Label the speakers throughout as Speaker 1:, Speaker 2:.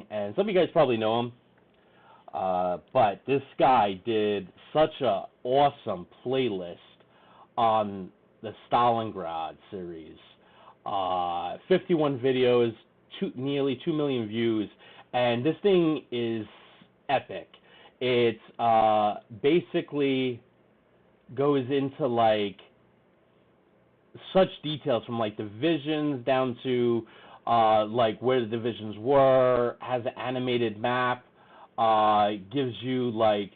Speaker 1: and some of you guys probably know him. But this guy did such a awesome playlist on the Stalingrad series. 51 videos, nearly 2 million views, and this thing is epic. It basically goes into like such details from like divisions down to like where the divisions were, has an animated map, gives you like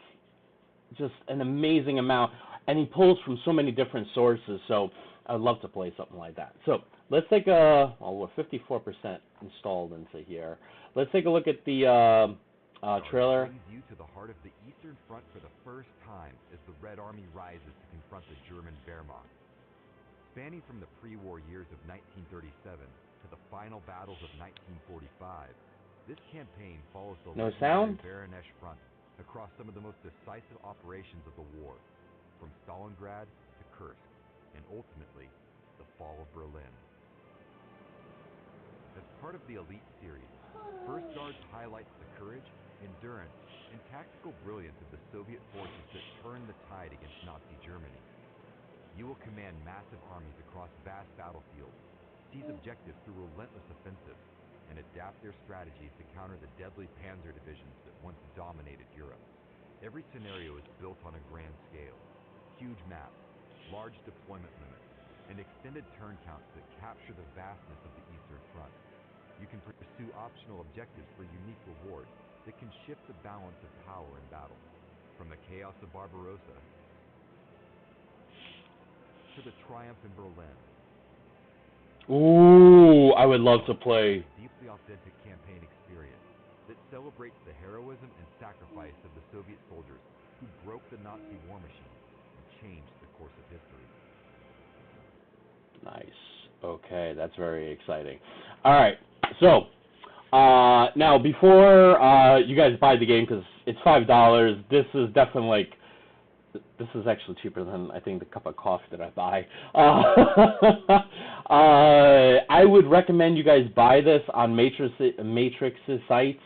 Speaker 1: just an amazing amount, and he pulls from so many different sources, so I'd love to play something like that. So let's take we're 54% installed into here. Let's take a look at the trailer.
Speaker 2: Brings you to the heart of the Eastern Front for the first time as the Red Army rises to confront the German Wehrmacht. Spanning from the pre-war years of 1937 to the final battles of 1945, this campaign follows the legendary Baronesch Front across some of the most decisive operations of the war, from Stalingrad to Kursk, and ultimately, the fall of Berlin. As part of the Elite series, First Guards highlights the courage, endurance, and tactical brilliance of the Soviet forces that turned the tide against Nazi Germany. You will command massive armies across vast battlefields, seize objectives through relentless offensives, and adapt their strategies to counter the deadly Panzer divisions that once dominated Europe. Every scenario is built on a grand scale. Huge maps, large deployment limits, and extended turn counts that capture the vastness of the Eastern Front. You can pursue optional objectives for unique rewards that can shift the balance of power in battle. From the chaos of Barbarossa to the triumph in Berlin.
Speaker 1: Ooh, I would love to play.
Speaker 2: Deeply authentic campaign experience that celebrates the heroism and sacrifice of the Soviet soldiers who broke the Nazi war machine and changed the course of history.
Speaker 1: Nice. Okay, that's very exciting. All right, so now before you guys buy the game, because it's $5, this is definitely like, this is actually cheaper than I think the cup of coffee that I buy. I would recommend you guys buy this on Matrix's sites.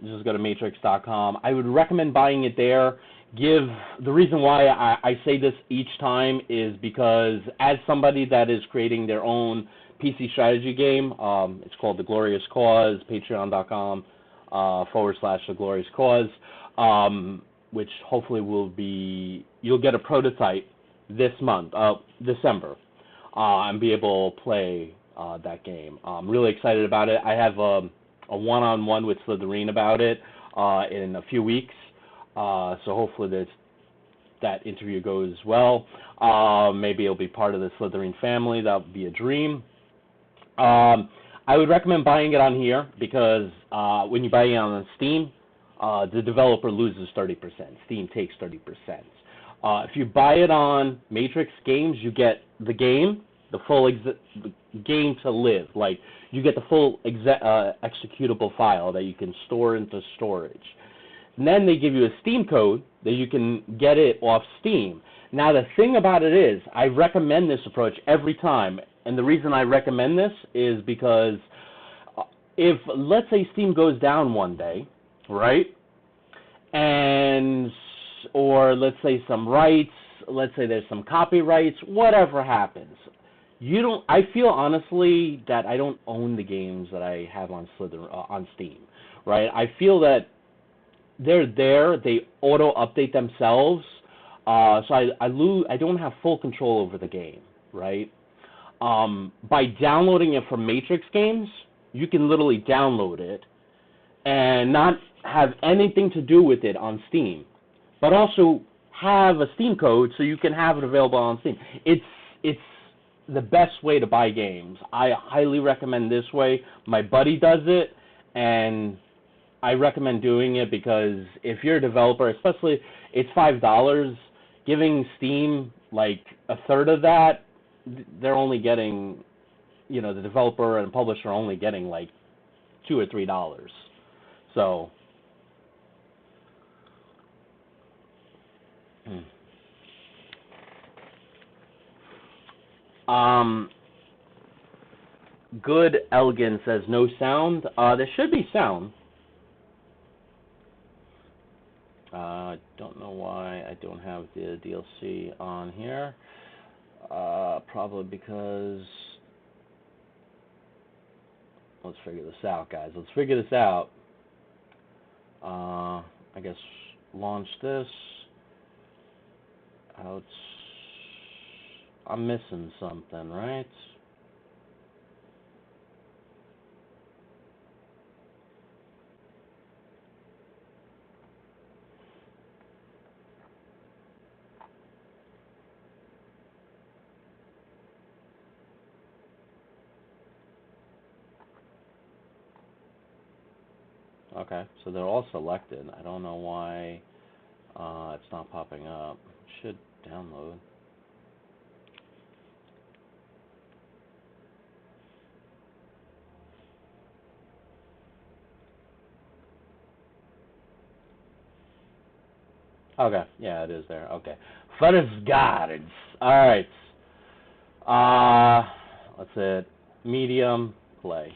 Speaker 1: Just go to matrix.com. I would recommend buying it there. The reason why I say this each time is because as somebody that is creating their own PC strategy game, it's called The Glorious Cause, patreon.com /The Glorious Cause, which hopefully you'll get a prototype this month, December, and be able to play that game. I'm really excited about it. I have a one-on-one with Slytherin about it in a few weeks, so hopefully that interview goes well. Maybe it'll be part of the Slytherin family. That would be a dream. I would recommend buying it on here because when you buy it on Steam, the developer loses 30%. Steam takes 30%. If you buy it on Matrix Games, you get the game, the full the game to live. Like, you get the full executable file that you can store into storage. And then they give you a Steam code that you can get it off Steam. Now, the thing about it is, I recommend this approach every time. And the reason I recommend this is because if, let's say, Steam goes down one day, right? Or let's say some rights, let's say there's some copyrights, whatever happens. I feel honestly that I don't own the games that I have on Steam, right? I feel that they're there, they auto update themselves, so I don't have full control over the game, right? By downloading it from Matrix Games, you can literally download it and not have anything to do with it on Steam, but also have a Steam code so you can have it available on Steam. It's the best way to buy games. I highly recommend this way. My buddy does it, and I recommend doing it because if you're a developer, especially it's $5, giving Steam like a third of that, they're only getting, the developer and publisher are only getting like $2 or $3. So, Good Elgin says no sound. There should be sound. I don't know why I don't have the DLC on here. Probably because... Let's figure this out, guys. Let's figure this out. I guess launch this. I'm missing something, right? Okay, so they're all selected. I don't know why it's not popping up. It should download. Okay, yeah, it is there. Okay. First guards. Alright. That's it. Medium, play.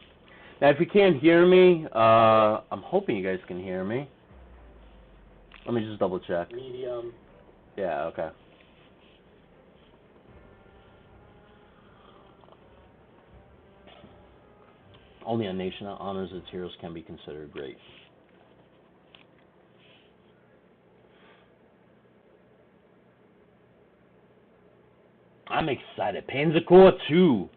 Speaker 1: Now, if you can't hear me, I'm hoping you guys can hear me. Let me just double check. Medium. Yeah, okay. Only a nation that honors its heroes can be considered great. I'm excited. Panzer Corps 2.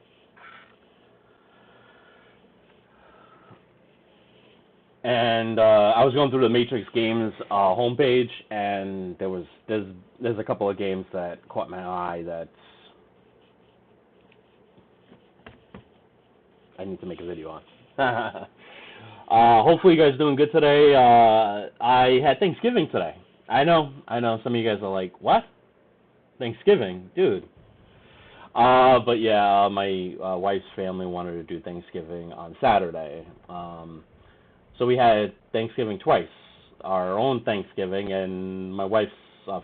Speaker 1: And I was going through the Matrix Games homepage, and there's a couple of games that caught my eye that I need to make a video on. Hopefully you guys are doing good today. I had Thanksgiving today. I know. Some of you guys are like, what? Thanksgiving? Dude. But yeah, my wife's family wanted to do Thanksgiving on Saturday. So we had Thanksgiving twice. Our own Thanksgiving and my wife's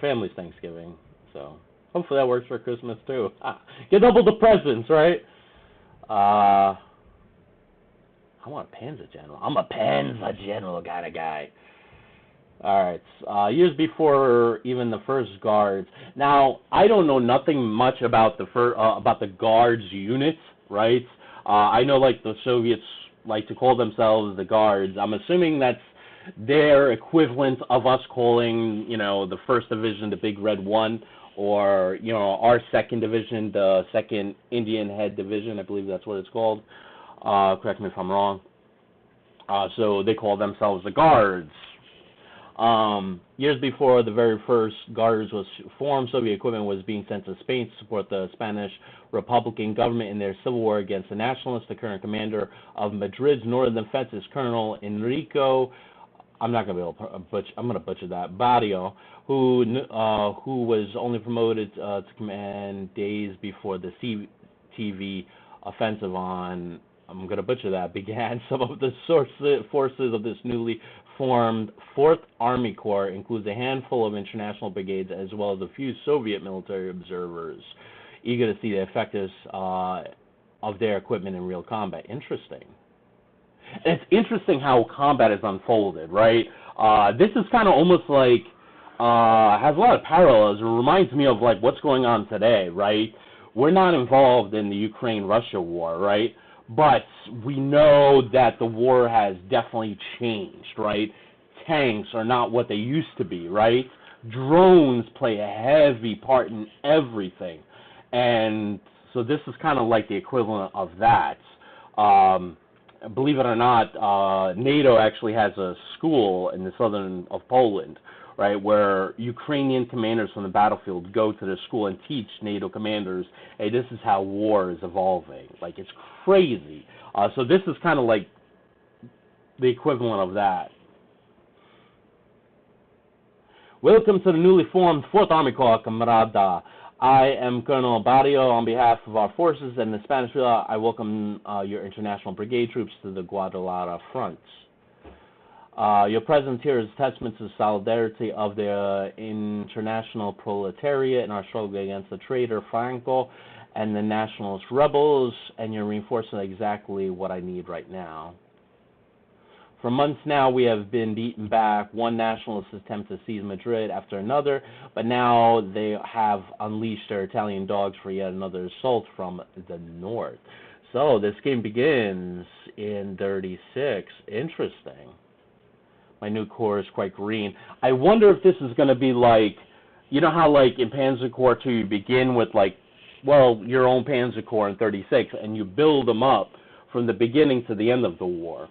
Speaker 1: family's Thanksgiving. So hopefully that works for Christmas too. Get double the presents, right? I want a Panzer General. I'm a Panzer General kind of guy. Alright, years before even the first guards. Now, I don't know nothing much about the guards units, right? I know like the Soviets like to call themselves the guards. I'm assuming that's their equivalent of us calling, the 1st Division the Big Red 1, or, our 2nd Division the 2nd Indian Head Division. I believe that's what it's called. Correct me if I'm wrong. So they call themselves the guards. Years before the very first Guards was formed, Soviet equipment was being sent to Spain to support the Spanish Republican government in their civil war against the nationalists. The current commander of Madrid's northern defense is Colonel Enrico, I'm not going to be able to butcher, I'm going to butcher that, Barrio, who was only promoted to command days before the CTV offensive on, I'm going to butcher that, began. Some of the forces of this newly formed 4th Army Corps includes a handful of international brigades as well as a few Soviet military observers eager to see the effectiveness of their equipment in real combat. Interesting. It's interesting how combat is unfolded, right? This is kind of almost like, has a lot of parallels. It reminds me of like what's going on today, right? We're not involved in the Ukraine-Russia war, right? But we know that the war has definitely changed, right? Tanks are not what they used to be, right? Drones play a heavy part in everything. And so this is kind of like the equivalent of that. Believe it or not, NATO actually has a school in the southern of Poland, right, where Ukrainian commanders from the battlefield go to the school and teach NATO commanders, hey, this is how war is evolving. Like, it's crazy. So this is kind of like the equivalent of that. Welcome to the newly formed 4th Army Corps, camarada. I am Colonel Barrio. On behalf of our forces and the Spanish Villa, I welcome your international brigade troops to the Guadalajara front. Your presence here is a testament to the solidarity of the international proletariat in our struggle against the traitor Franco and the Nationalist rebels, and you're reinforcing exactly what I need right now. For months now, we have been beaten back, one nationalist attempt to seize Madrid after another, but now they have unleashed their Italian dogs for yet another assault from the north. So this game begins in 36. Interesting. My new corps is quite green. I wonder if this is going to be like, you know how like in Panzer Corps 2 you begin with like, well, your own Panzer Corps in 36, and you build them up from the beginning to the end of the war.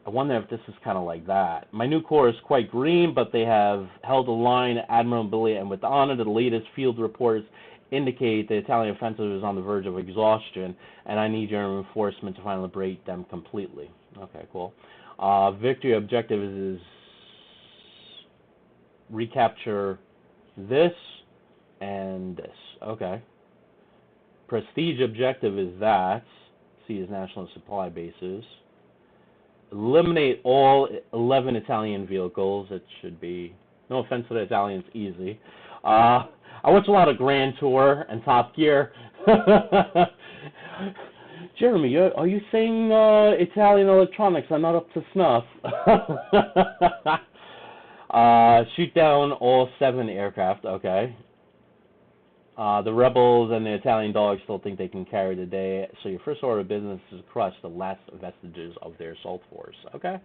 Speaker 1: I wonder if this is kind of like that. My new corps is quite green, but they have held a line admirably and with honor. The latest field reports indicate the Italian offensive is on the verge of exhaustion, and I need your reinforcement to finally break them completely. Okay, cool. Victory objective is recapture this and this. Okay. Prestige objective is that. Seize national supply bases. Eliminate all 11 Italian vehicles. It should be, no offense to the Italians, easy. I watch a lot of Grand Tour and Top Gear. Jeremy, are you saying Italian electronics are not up to snuff? Shoot down all 7 aircraft. Okay. The rebels and the Italian dogs still think they can carry the day, so your first order of business is to crush the last vestiges of their assault force. Okay?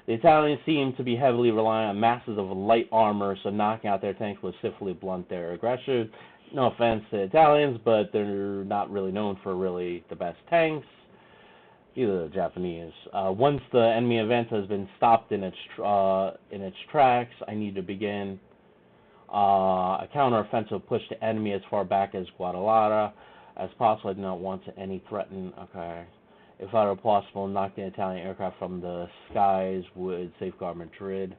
Speaker 1: The Italians seem to be heavily reliant on masses of light armor, so knocking out their tanks will swiftly blunt their aggression. No offense to Italians, but they're not really known for really the best tanks. Either the Japanese. Once the enemy event has been stopped in its tracks, I need to begin a counteroffensive push the enemy as far back as Guadalajara as possible. I do not want any threaten. Okay. If at all possible, knock the Italian aircraft from the skies would safeguard Madrid.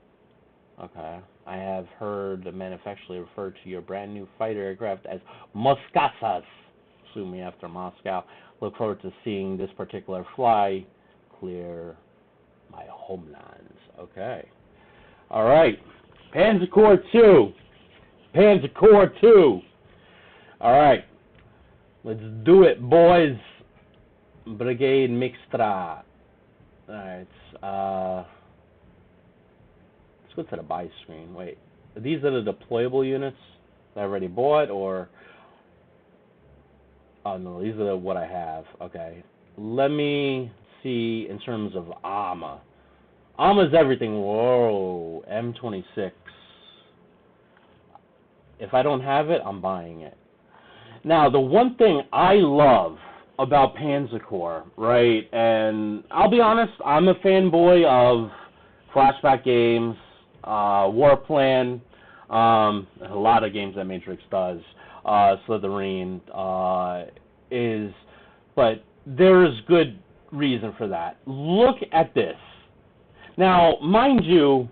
Speaker 1: Okay. I have heard the men affectionately refer to your brand new fighter aircraft as Moscasas. Sue me after Moscow. Look forward to seeing this particular fly clear my homelands. Okay. All right. Panzer Corps 2. Panzer Corps 2. All right. Let's do it, boys. Brigade Mixtra. All right. Let's go to the buy screen. Wait. These are the deployable units that I already bought, or... Oh, no, these are what I have. Okay. Let me see in terms of armor. Armor's everything. Whoa. M26. If I don't have it, I'm buying it. Now, the one thing I love about Panzer Corps, right, and I'll be honest, I'm a fanboy of flashback games, Warplan, a lot of games that Matrix does, Slytherin but there's good reason for that. Look at this. Now, mind you,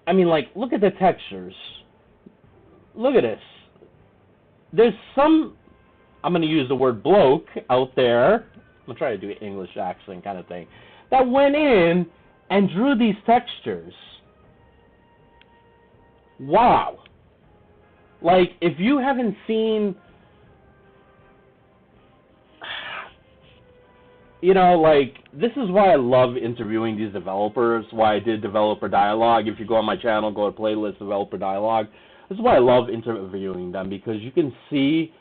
Speaker 1: I mean, like, look at the textures. Look at this. There's some, I'm going to use the word bloke out there, I'm going to try to do an English accent kind of thing, that went in and drew these textures. Wow. Like, if you haven't seen, you know, like, this is why I love interviewing these developers, why I did Developer Dialogue. If you go on my channel, go to playlist Developer Dialogue. This is why I love interviewing them, because you can see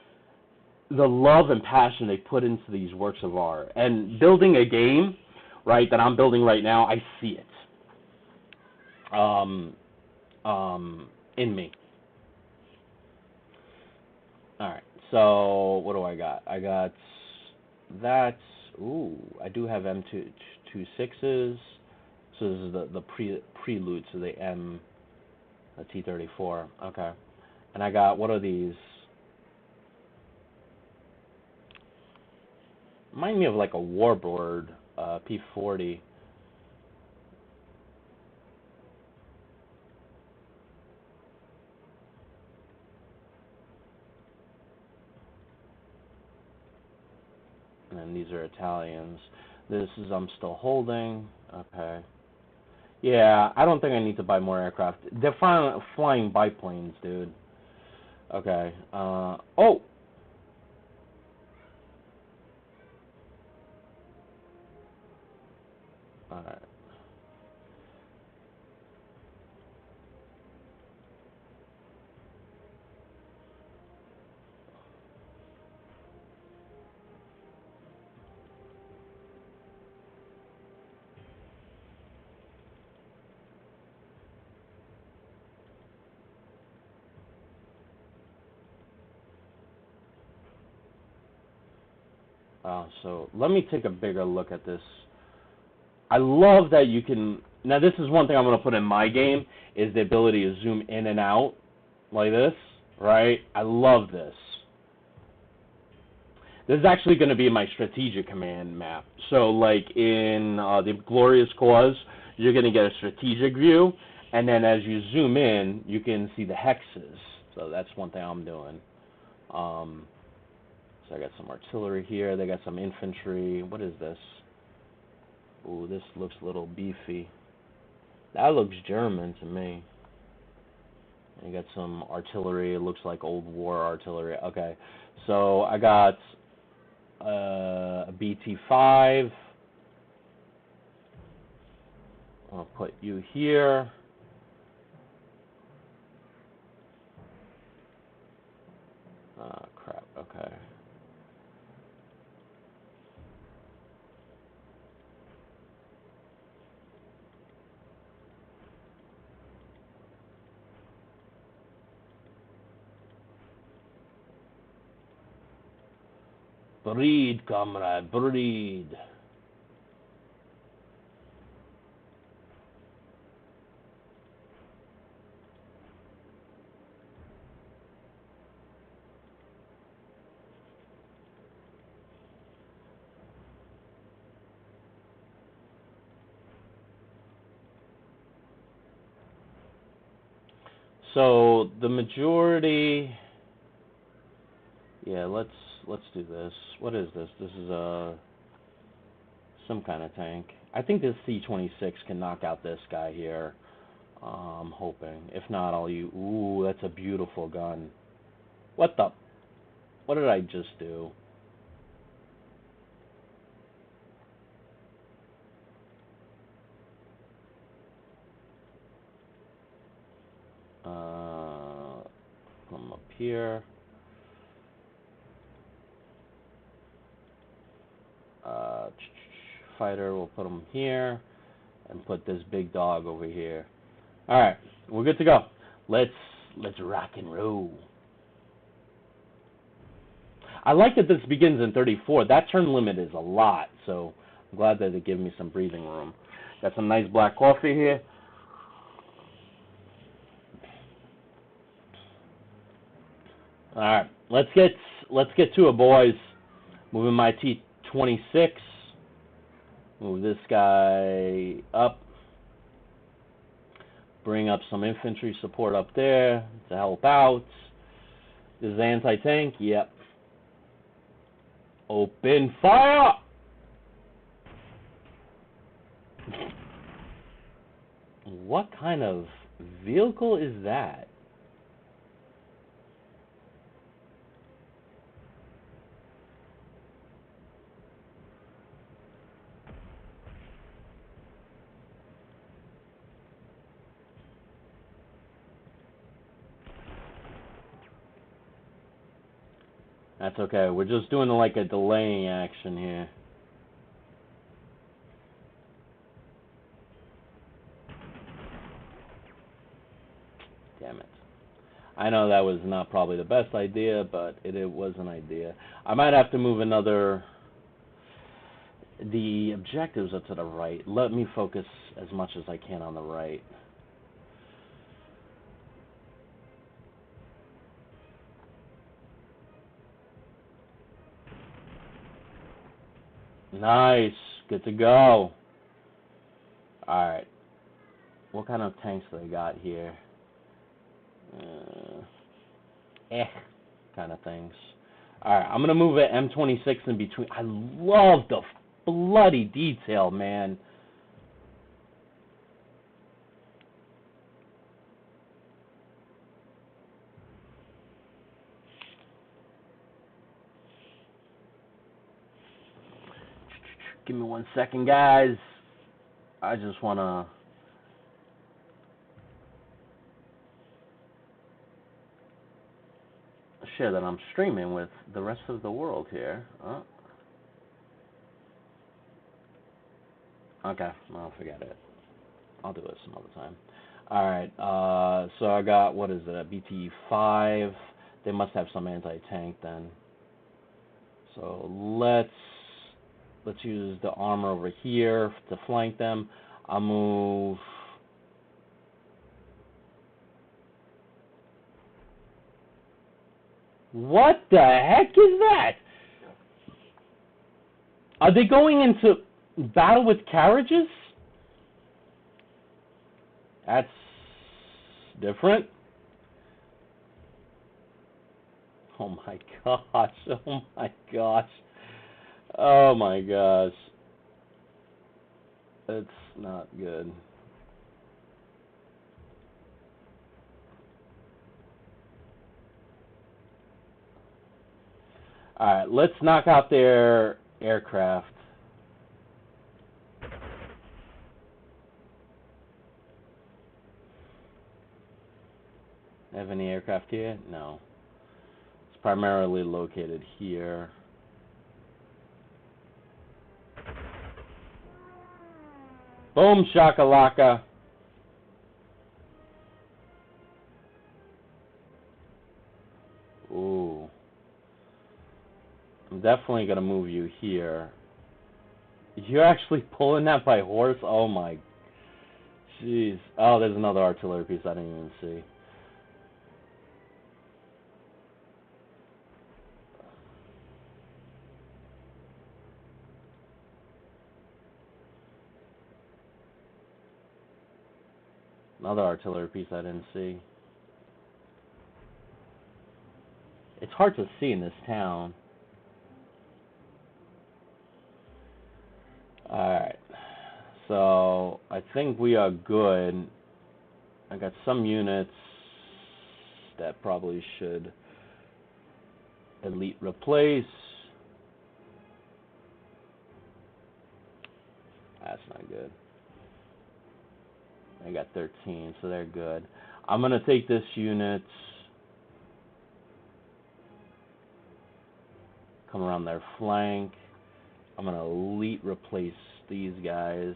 Speaker 1: the love and passion they put into these works of art. And building a game, right, that I'm building right now, I see it in me. Alright, so what do I got? I got that. Ooh, I do have M26s. So this is the prelude to the T-34. Okay. And I got, what are these? Remind me of like a Warbird, P-40. And then these are Italians. This is I'm still holding. Okay. Yeah, I don't think I need to buy more aircraft. They're flying biplanes, dude. Okay. Oh! Alright. So let me take a bigger look at this. I love that you can, now this is one thing I'm going to put in my game, is the ability to zoom in and out like this, right? I love this. This is actually going to be my strategic command map. So like in the Glorious Cause, you're going to get a strategic view, and then as you zoom in, you can see the hexes. So that's one thing I'm doing. So I got some artillery here. They got some infantry. What is this? Ooh, this looks a little beefy. That looks German to me. You got some artillery. It looks like old war artillery. Okay, so I got a BT-5. I'll put you here. Ah, crap. Okay. Breed, comrade, breed. So the majority, yeah, let's do this. What is this? This is some kind of tank. I think this C-26 can knock out this guy here. I'm hoping. If not, I'll use. Ooh, that's a beautiful gun. What the? What did I just do? Come up here. Fighter, we'll put him here, and put this big dog over here. All right, we're good to go. Let's rock and roll. I like that this begins in 34. That turn limit is a lot, so I'm glad that they give me some breathing room. Got some nice black coffee here. All right, let's get to it, boys. Moving my T-26. Move this guy up. Bring up some infantry support up there to help out. This is anti-tank. Yep. Open fire! What kind of vehicle is that? That's okay. We're just doing like a delaying action here. Damn it. I know that was not probably the best idea, but it was an idea. I might have to move another... The objectives are to the right. Let me focus as much as I can on the right. Nice. Good to go. Alright. What kind of tanks do they got here? Kind of things. Alright, I'm going to move an M26 in between. I love the bloody detail, man. Give me 1 second, guys. I just want to... share that I'm streaming with the rest of the world here. Okay, well, forget it. I'll do this some other time. Alright, so I got, what is it, a BT-5. They must have some anti-tank then. So let's use the armor over here to flank them. I'll move... What the heck is that? Are they going into battle with carriages? That's different. Oh my gosh. Oh my gosh. Oh my gosh. It's not good. Alright, let's knock out their aircraft. Have any aircraft here? No. It's primarily located here. Boom shakalaka. Ooh. I'm definitely gonna move you here. You're actually pulling that by horse? Oh my. Jeez. Oh, there's another artillery piece I didn't even see. Another artillery piece I didn't see. It's hard to see in this town. Alright. So, I think we are good. I got some units that probably should elite replace. That's not good. I got 13, so they're good. I'm going to take this unit, come around their flank. I'm going to elite replace these guys.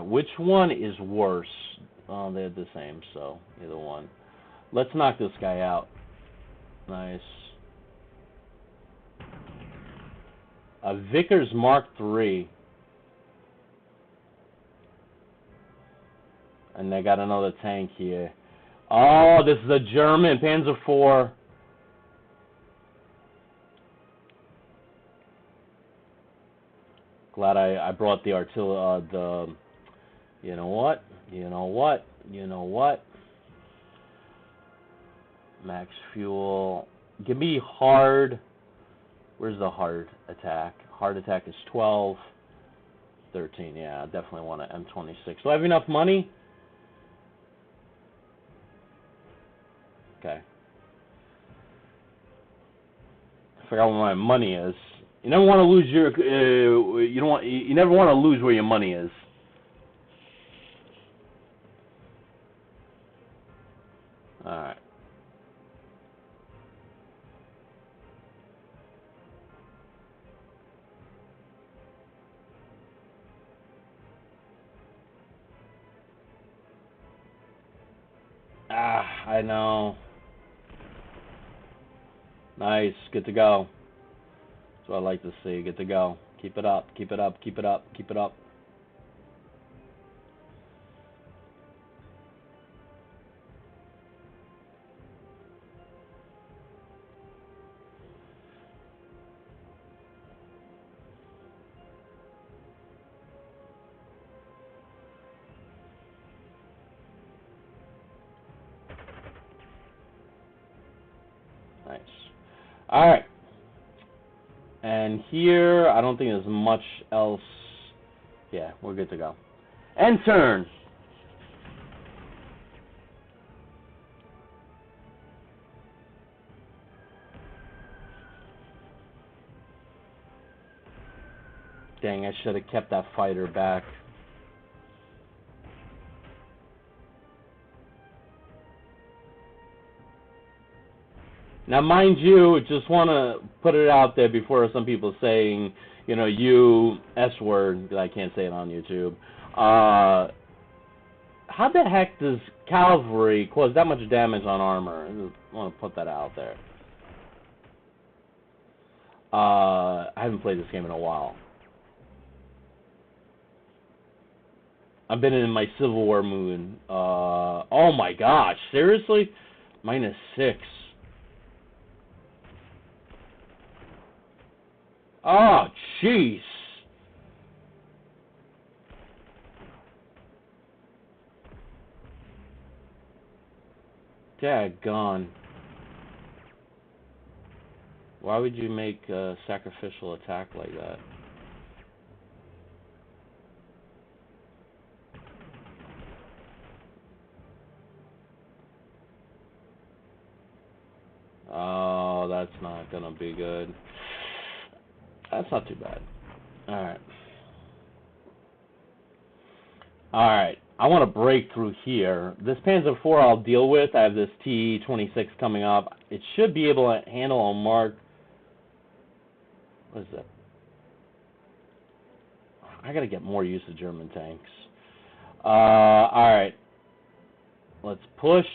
Speaker 1: Which one is worse? Oh, they're the same, so either one. Let's knock this guy out. Nice. A Vickers Mark III. And they got another tank here. Oh, this is a German Panzer IV. Glad I brought the artillery, you know what? You know what? You know what? Max fuel. Give me hard. Where's the hard attack? Hard attack is 12. 13, yeah, I definitely want an M26. Do I have enough money? Okay. I forgot where my money is. You never want to lose your. You never want to lose where your money is. All right. I know. Nice. Good to go. That's what I like to see. Good to go. Keep it up. Keep it up. Keep it up. Keep it up. Nice. All right. And here, I don't think there's much else. Yeah, we're good to go. End turn. Dang, I should have kept that fighter back. Now, mind you, just want to put it out there before some people saying, you know, you S-word, because I can't say it on YouTube. How the heck does cavalry cause that much damage on armor? I just want to put that out there. I haven't played this game in a while. I've been in my Civil War mood. Oh my gosh, seriously? -6. Oh, jeez. Daggone. Why would you make a sacrificial attack like that? Oh, that's not gonna be good. That's not too bad. Alright. Alright. I want to break through here. This Panzer IV I'll deal with. I have this T-26 coming up. It should be able to handle a mark. What is that? I gotta get more use of German tanks. Alright. Let's push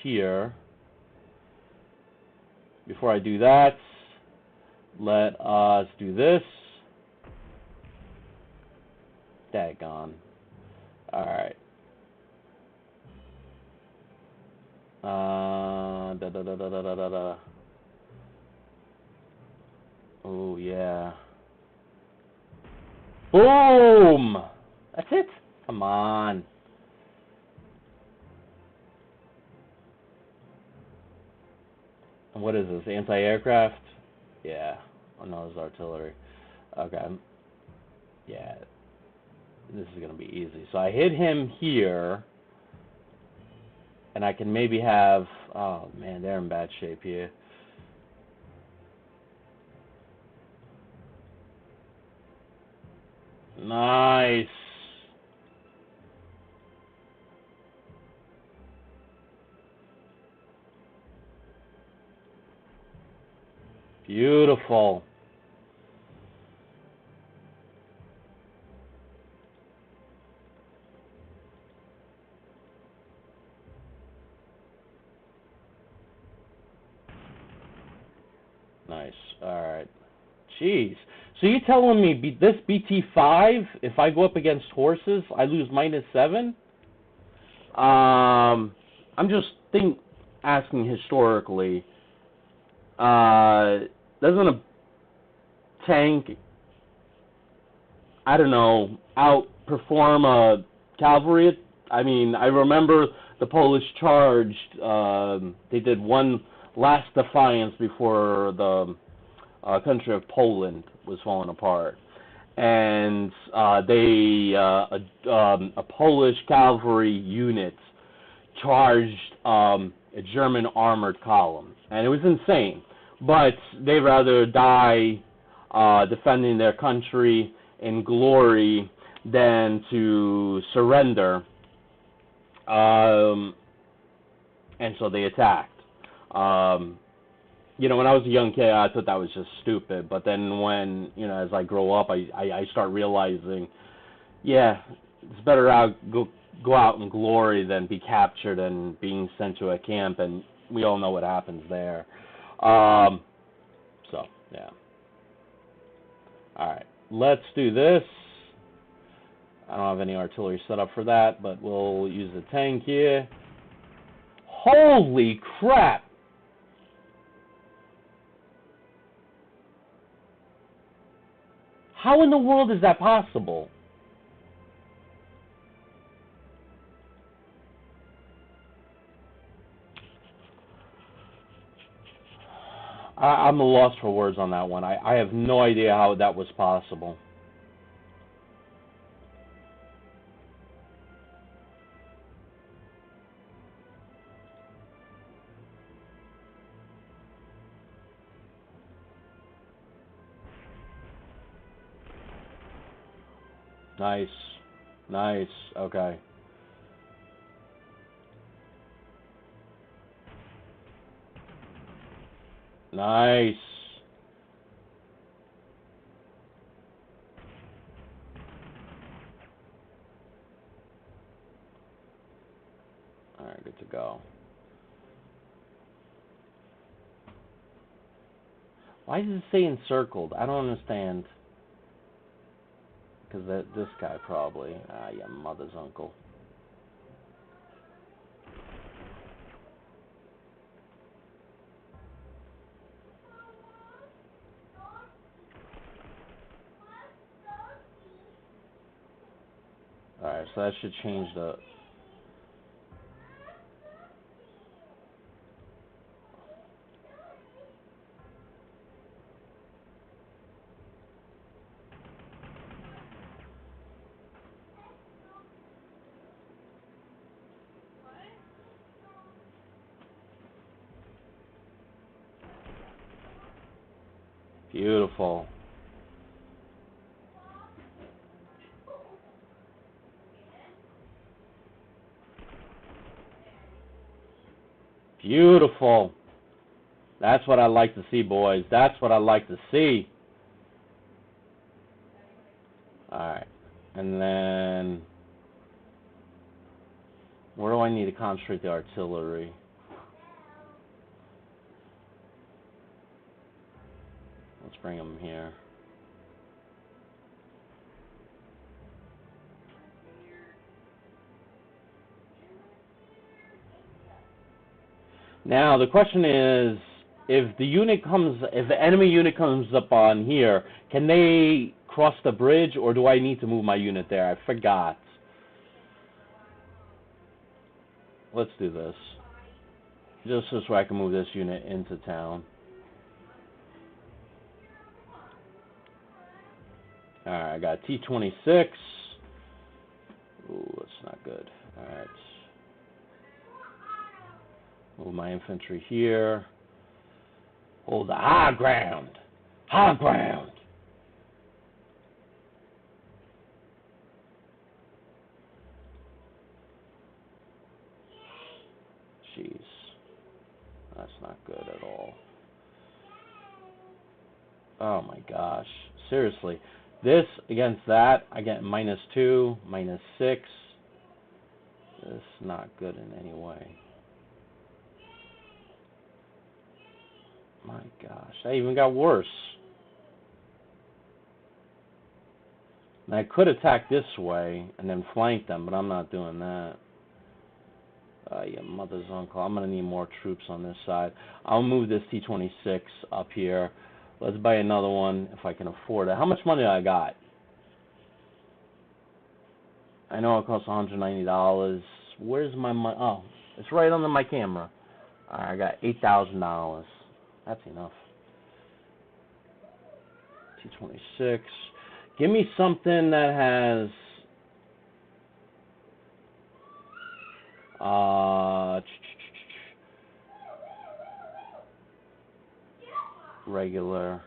Speaker 1: here. Before I do that, let us do this. Daggone. Alright. Oh, yeah. Boom! That's it? Come on. And what is this? Anti-aircraft? Yeah. Oh, no, it's artillery. Okay. Yeah. This is going to be easy. So I hit him here. And I can maybe have... Oh, man, they're in bad shape here. Nice. Beautiful. Nice. All right. Jeez. So you're telling me this BT5, if I go up against horses, I lose -7? I'm just asking historically. Doesn't a tank, I don't know, outperform a cavalry? I mean, I remember the Polish charged. They did one last defiance before the country of Poland was falling apart, and a Polish cavalry unit charged a German armored column, and it was insane. But they'd rather die defending their country in glory than to surrender, and so they attacked. You know, when I was a young kid, I thought that was just stupid. But then when, you know, as I grow up, I start realizing, yeah, it's better go out in glory than be captured and being sent to a camp, and we all know what happens there. So, yeah. All right, let's do this. I don't have any artillery set up for that, but we'll use the tank here. Holy crap! How in the world is that possible? I'm a loss for words on that one. I have no idea how that was possible. Nice. Nice. Okay. Nice. All right, good to go. Why does it say encircled? I don't understand. Because this guy probably. Ah, yeah, mother's uncle. All right, so that should change the. Beautiful. Beautiful. That's what I like to see, boys. That's what I like to see. Alright. And then... where do I need to concentrate the artillery? Let's bring them here. Now, the question is, if the enemy unit comes up on here, can they cross the bridge, or do I need to move my unit there? I forgot. Let's do this. Just so I can move this unit into town. Alright, I got T-26. Ooh, that's not good. Alright. Move my infantry here. Hold the high ground. High ground. Jeez. That's not good at all. Oh my gosh. Seriously. This against that, I get -2, -6. This is not good in any way. My gosh. That even got worse. And I could attack this way and then flank them, but I'm not doing that. Yeah, mother's uncle. I'm going to need more troops on this side. I'll move this T-26 up here. Let's buy another one if I can afford it. How much money I got? I know it costs $190. Where's my money? Oh, it's right under my camera. I got $8,000. That's enough. T-26. Give me something that has... regular.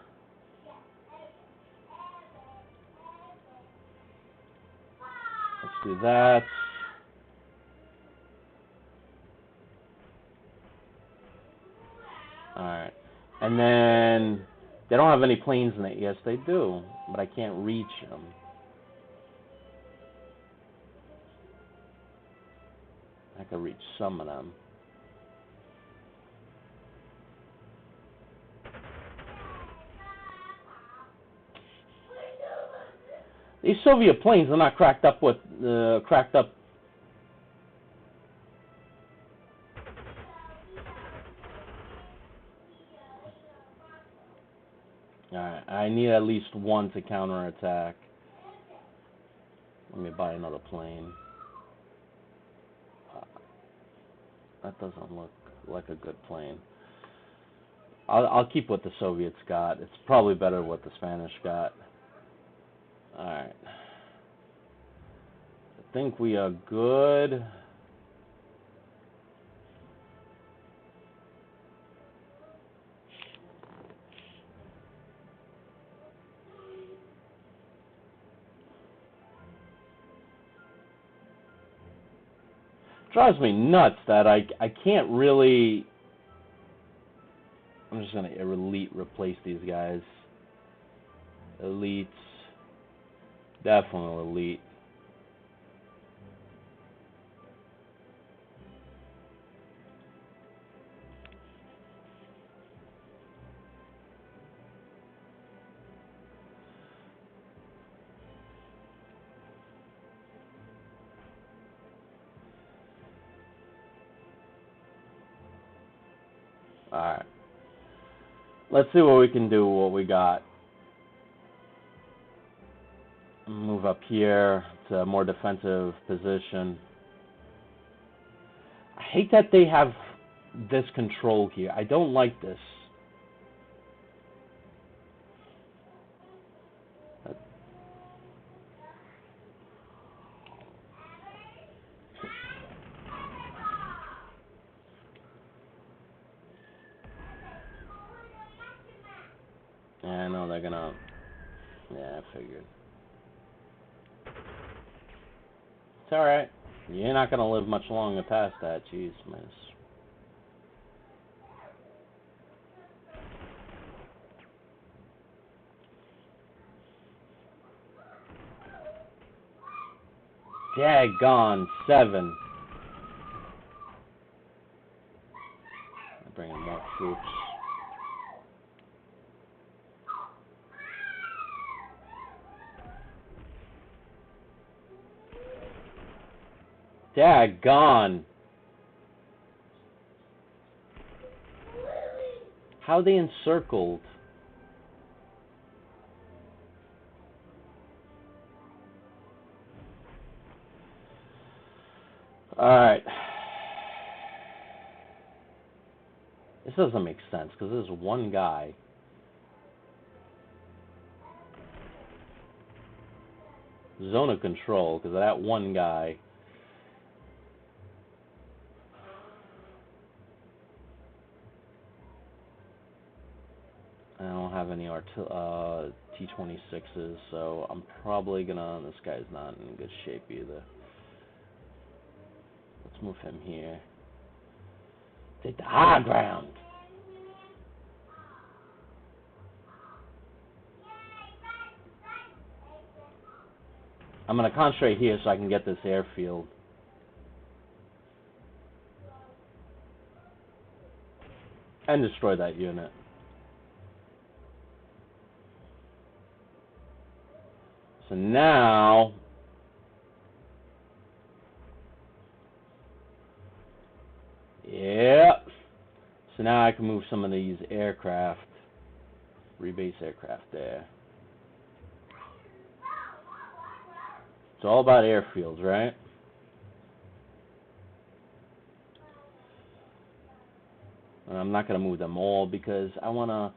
Speaker 1: Let's do that. Alright. And then they don't have any planes in it. Yes, they do. But I can't reach them. I can reach some of them. These Soviet planes are not cracked up with cracked up. Alright, I need at least one to counterattack. Let me buy another plane. That doesn't look like a good plane. I'll keep what the Soviets got. It's probably better what the Spanish got. Alright. I think we are good. Drives me nuts that I can't really. I'm just gonna elite replace these guys. Elites, definitely elite. All right. Let's see what we can do. What we got. Move up here to a more defensive position. I hate that they have this control here. I don't like this. Yeah, I know they're gonna. Yeah, I figured. It's alright. You're not gonna live much longer past that. Jeez, miss. Daggone 7. I'm bringing more troops. Daggone. How they encircled? Alright. This doesn't make sense because there's one guy. Zone of control because of that one guy. I don't have any T-26s, so I'm probably gonna. This guy's not in good shape either. Let's move him here. Take the high ground. I'm gonna concentrate here so I can get this airfield. And destroy that unit. So now, yep. So now I can move some of these aircraft, rebase aircraft there. It's all about airfields, right? And I'm not gonna move them all because I wanna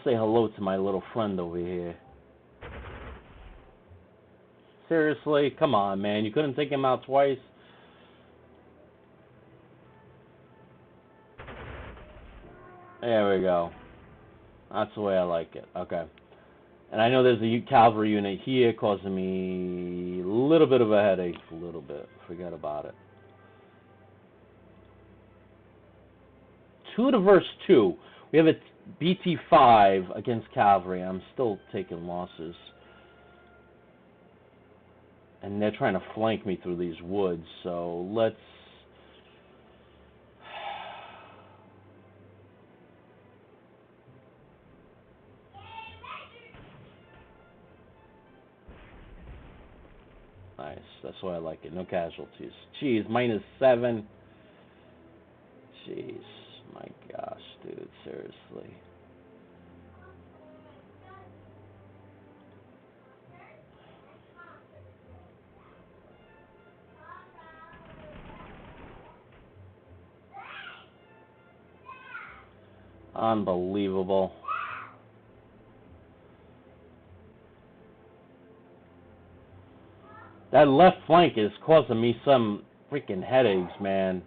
Speaker 1: say hello to my little friend over here. Seriously, come on, man. You couldn't take him out twice. There we go. That's the way I like it. Okay. And I know there's a cavalry unit here causing me a little bit of a headache. A little bit. Forget about it. 2 to verse 2. We have a BT-5 against cavalry. I'm still taking losses. And they're trying to flank me through these woods. So let's... Nice. That's why I like it. No casualties. Jeez, -7. Jeez. My gosh, dude. Seriously. Unbelievable. That left flank is causing me some freaking headaches, man.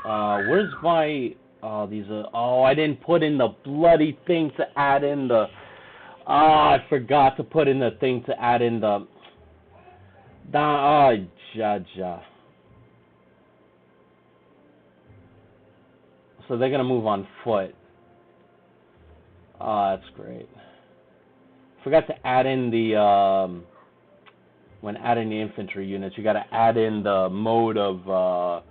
Speaker 1: Where's my... Oh, these are... Oh, I didn't put in the bloody thing to add in the... Oh, I forgot to put in the thing to add in the... Oh, Jaja. So they're going to move on foot. Oh, that's great. Forgot to add in the... when adding the infantry units, you got to add in the mode of...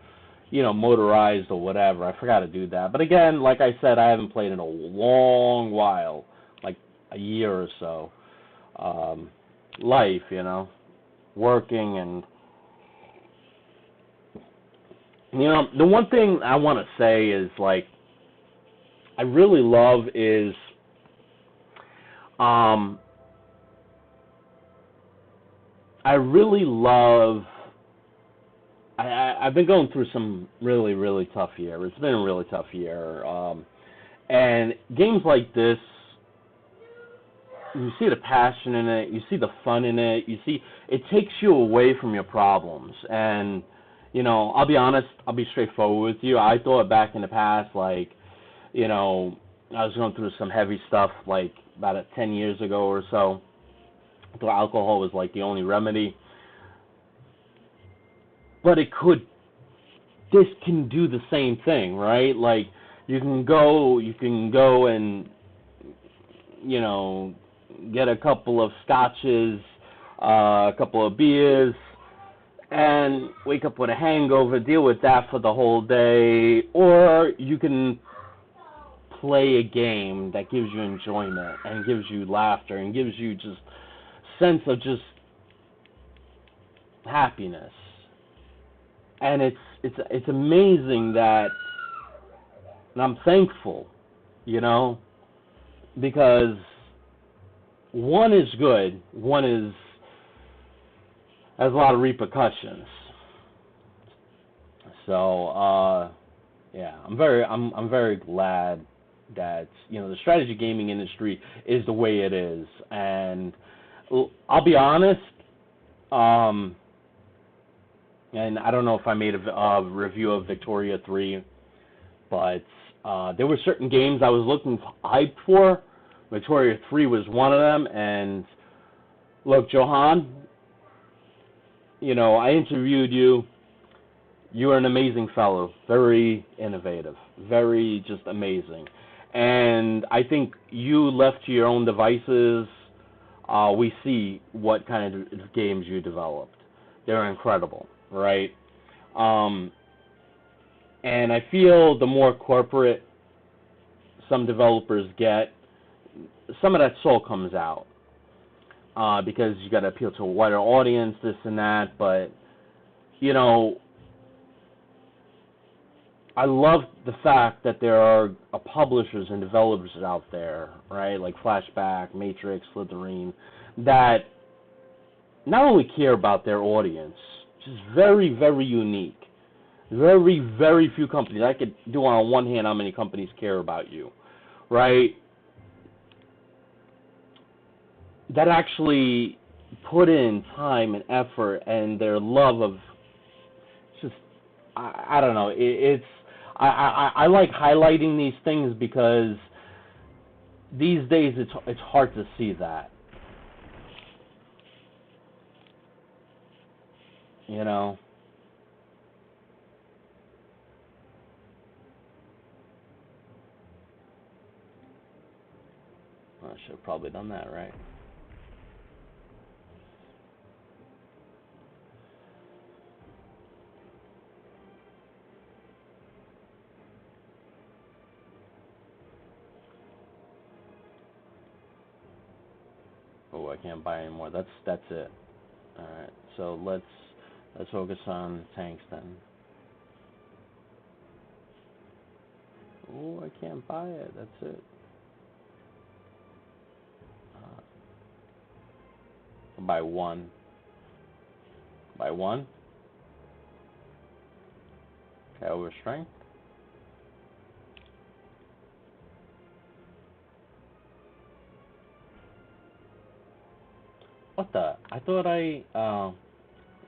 Speaker 1: you know, motorized or whatever. I forgot to do that. But again, like I said, I haven't played in a long while, like a year or so. Life, you know, working and, you know, the one thing I want to say is, like, I really love is, I really love, I've been going through some really, really tough year. It's been a really tough year. And games like this, you see the passion in it, you see the fun in it, you see, it takes you away from your problems. And, you know, I'll be honest, I'll be straightforward with you. I thought back in the past, like, you know, I was going through some heavy stuff, like, about 10 years ago or so. I thought alcohol was, like, the only remedy. But this can do the same thing, right? Like, you can go and, you know, get a couple of scotches, a couple of beers, and wake up with a hangover, deal with that for the whole day, or you can play a game that gives you enjoyment and gives you laughter and gives you just sense of just happiness. And it's amazing that, and I'm thankful, you know, because one is good, one has a lot of repercussions. So yeah, I'm very glad that, you know, the strategy gaming industry is the way it is. And I'll be honest, and I don't know if I made a review of Victoria 3, but there were certain games I was looking hyped for. Victoria 3 was one of them. And look, Johan, you know, I interviewed you. You are an amazing fellow, very innovative, very just amazing. And I think you left to your own devices, we see what kind of games you developed. They're incredible, right? And I feel the more corporate some developers get, some of that soul comes out. Because you got to appeal to a wider audience, this and that. But, you know, I love the fact that there are publishers and developers out there, right, like Flashback, Matrix, Slytherin, that not only care about their audience, which is very, very unique. Very, very few companies. I could do on one hand how many companies care about you, right? That actually put in time and effort and their love of just, I don't know, I like highlighting these things because these days it's hard to see that. You know? I should have probably done that, right? Oh, I can't buy anymore. That's it. All right. So let's focus on tanks then. Oh, I can't buy it. That's it. I'll buy one. Buy one. Okay, over strength. What the? I thought I, yeah,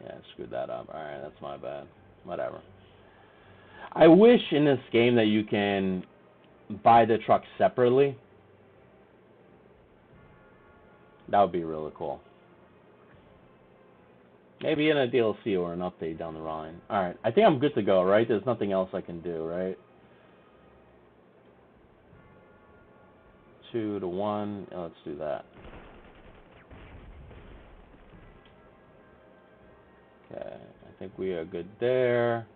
Speaker 1: I screwed that up. Alright, that's my bad. Whatever. I wish in this game that you can buy the truck separately. That would be really cool. Maybe in a DLC or an update down the line. Alright, I think I'm good to go, right? There's nothing else I can do, right? 2 to 1. Yeah, let's do that. Okay, I think we are good there.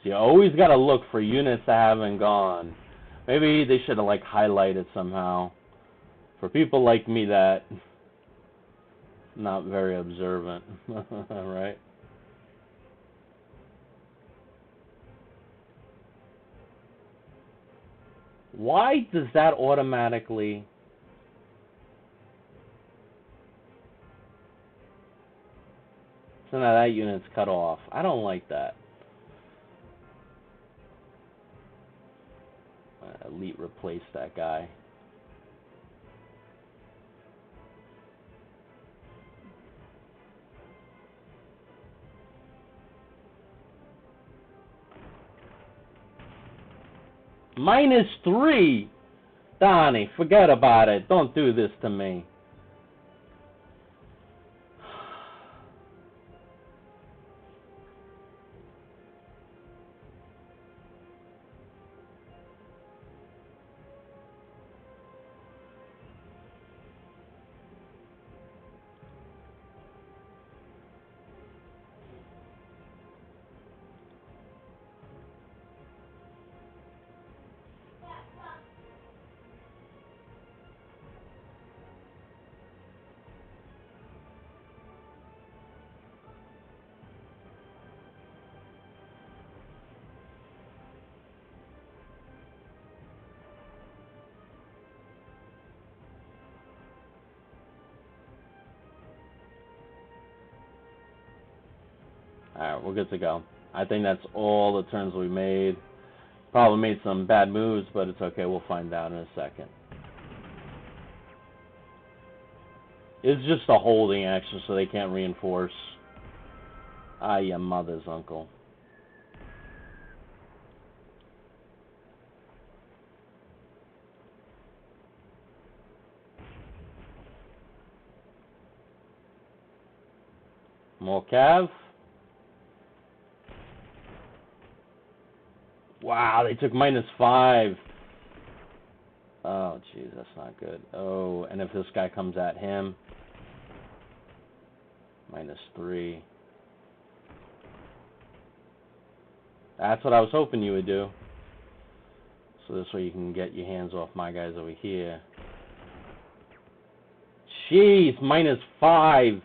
Speaker 1: So you always got to look for units that haven't gone. Maybe they should have like highlighted somehow. For people like me that not very observant, right? Why does that automatically? So now that unit's cut off. I don't like that. Elite replace that guy. -3? Donnie, forget about it. Don't do this to me. Alright, we're good to go. I think that's all the turns we made. Probably made some bad moves, but it's okay. We'll find out in a second. It's just a holding action, so they can't reinforce. Ah, your mother's uncle. More Cav. Wow, they took -5. Oh, jeez, that's not good. Oh, and if this guy comes at him, -3. That's what I was hoping you would do. So this way you can get your hands off my guys over here. Jeez, -5.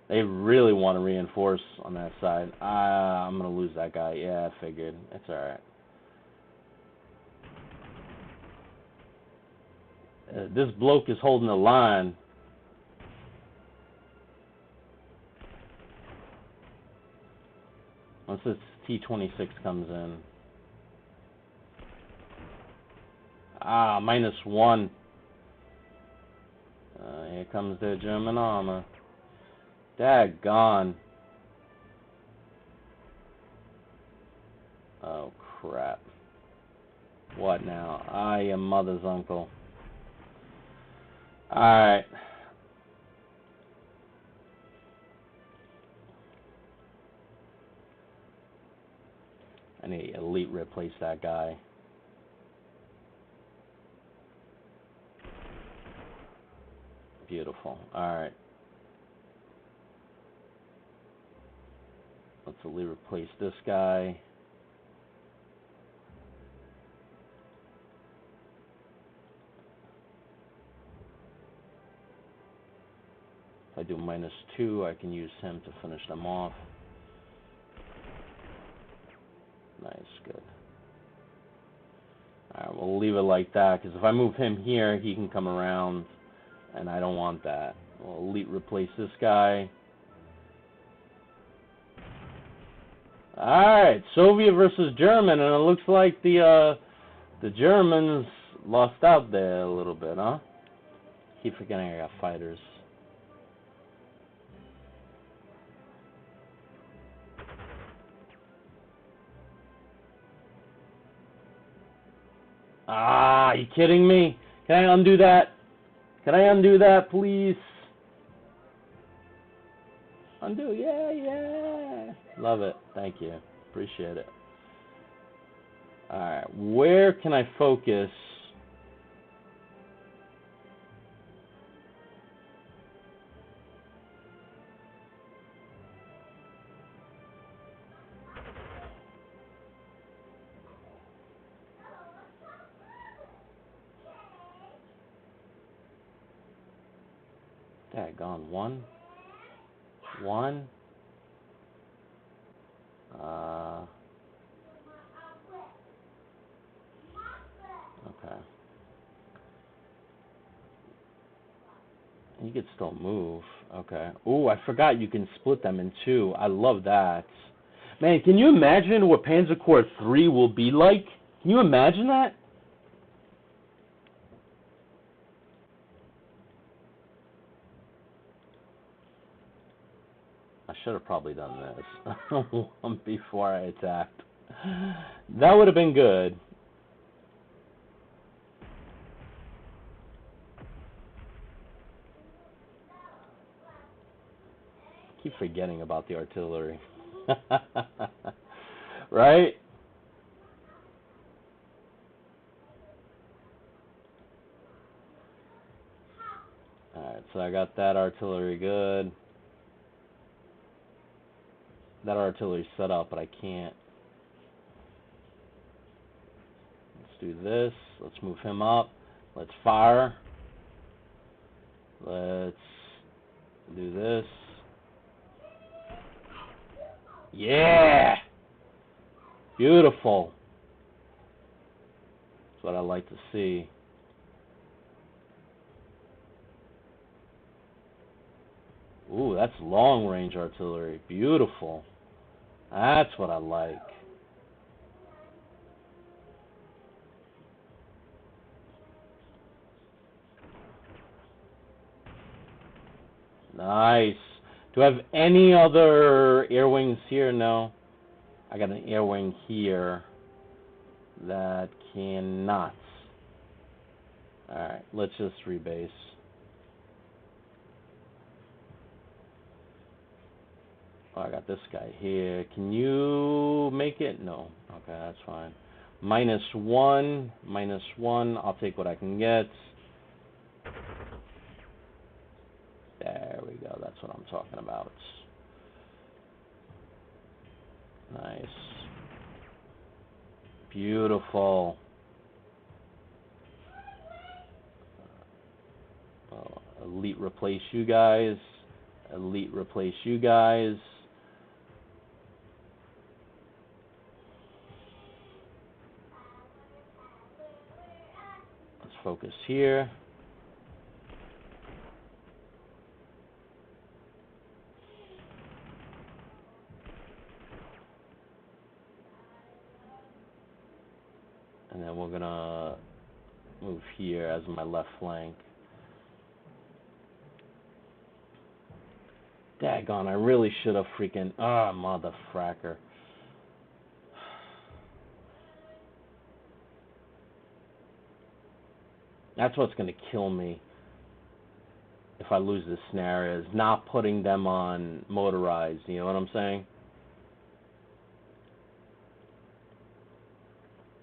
Speaker 1: They really want to reinforce on that side. I'm going to lose that guy. Yeah, I figured. It's alright. This bloke is holding the line. Once this T-26 comes in. Ah, -1. Here comes their German armor. Daggone. Oh, crap. What now? Ah, your mother's uncle. Alright. I need elite replace that guy. Beautiful. Alright. Let's elite replace this guy. If I do -2, I can use him to finish them off. Nice, good. Alright, we'll leave it like that, because if I move him here, he can come around, and I don't want that. We'll elite replace this guy. Alright, Soviet versus German, and it looks like the Germans lost out there a little bit, huh? Keep forgetting I got fighters. Ah, are you kidding me? Can I undo that? Can I undo that, please? Undo, yeah. Love it. Thank you. Appreciate it. Alright, where can I focus? Daggone, one. Okay. You could still move. Okay. Ooh, I forgot you can split them in two. I love that. Man, can you imagine what Panzer Corps 3 will be like? Can you imagine that? I should have probably done this before I attacked. That would have been good. Keep forgetting about the artillery. Right? Alright, so I got that artillery good. That artillery's set up, but I can't. Let's do this. Let's move him up. Let's fire. Let's do this. Yeah! Beautiful. That's what I like to see. Ooh, that's long-range artillery. Beautiful. That's what I like. Nice. Do I have any other air wings here? No. I got an air wing here that cannot. Alright, let's just rebase. Oh, I got this guy here. Can you make it? No. Okay, that's fine. -1. -1. I'll take what I can get. There we go. That's what I'm talking about. Nice. Beautiful. Elite replace you guys. Elite replace you guys. Let's focus here. And then we're gonna move here as my left flank. Daggone, I really should have freaking... Ah, motherfracker. That's what's going to kill me if I lose this scenario, is not putting them on motorized. You know what I'm saying?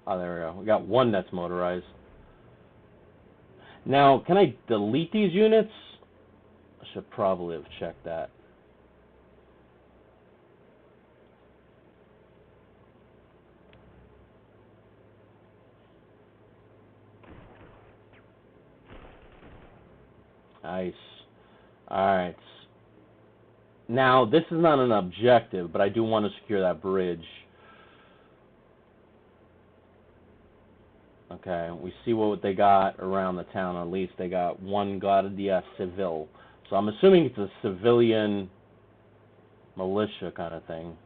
Speaker 1: Oh, there we go. We got one that's motorized. Now, can I delete these units? I should probably have checked that. Nice. Alright. Now, this is not an objective, but I do want to secure that bridge. Okay, we see what they got around the town. At least they got one Guardia Civil. So I'm assuming it's a civilian militia kind of thing.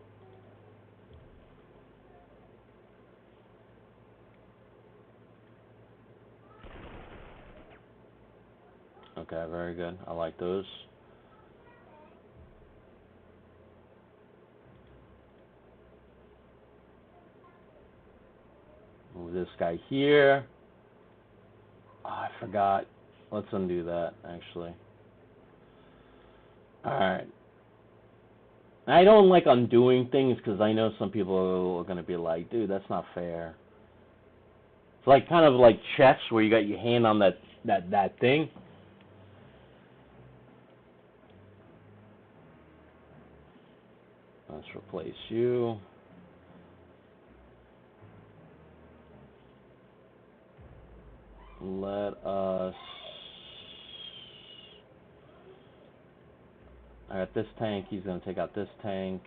Speaker 1: Okay, very good. I like those. Move this guy here. Oh, I forgot. Let's undo that, actually. Alright. I don't like undoing things because I know some people are going to be like, dude, that's not fair. It's like kind of like chess where you got your hand on that thing. Let's replace you. Let us... Alright, this tank, he's going to take out this tank.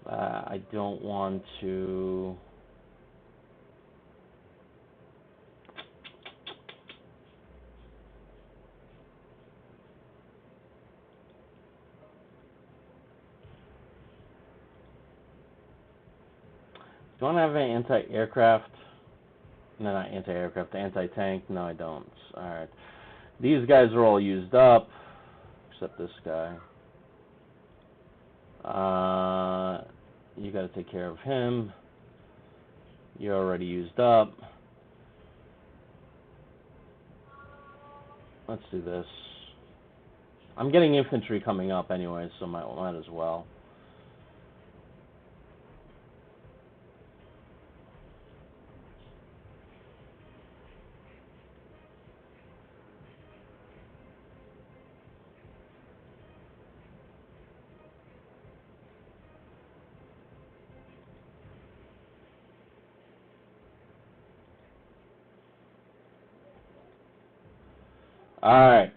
Speaker 1: I don't want to... Do I have an anti-aircraft? No, not anti-aircraft, anti-tank? No, I don't. Alright. These guys are all used up, except this guy. You gotta take care of him. You're already used up. Let's do this. I'm getting infantry coming up anyway, so might as well. Alright.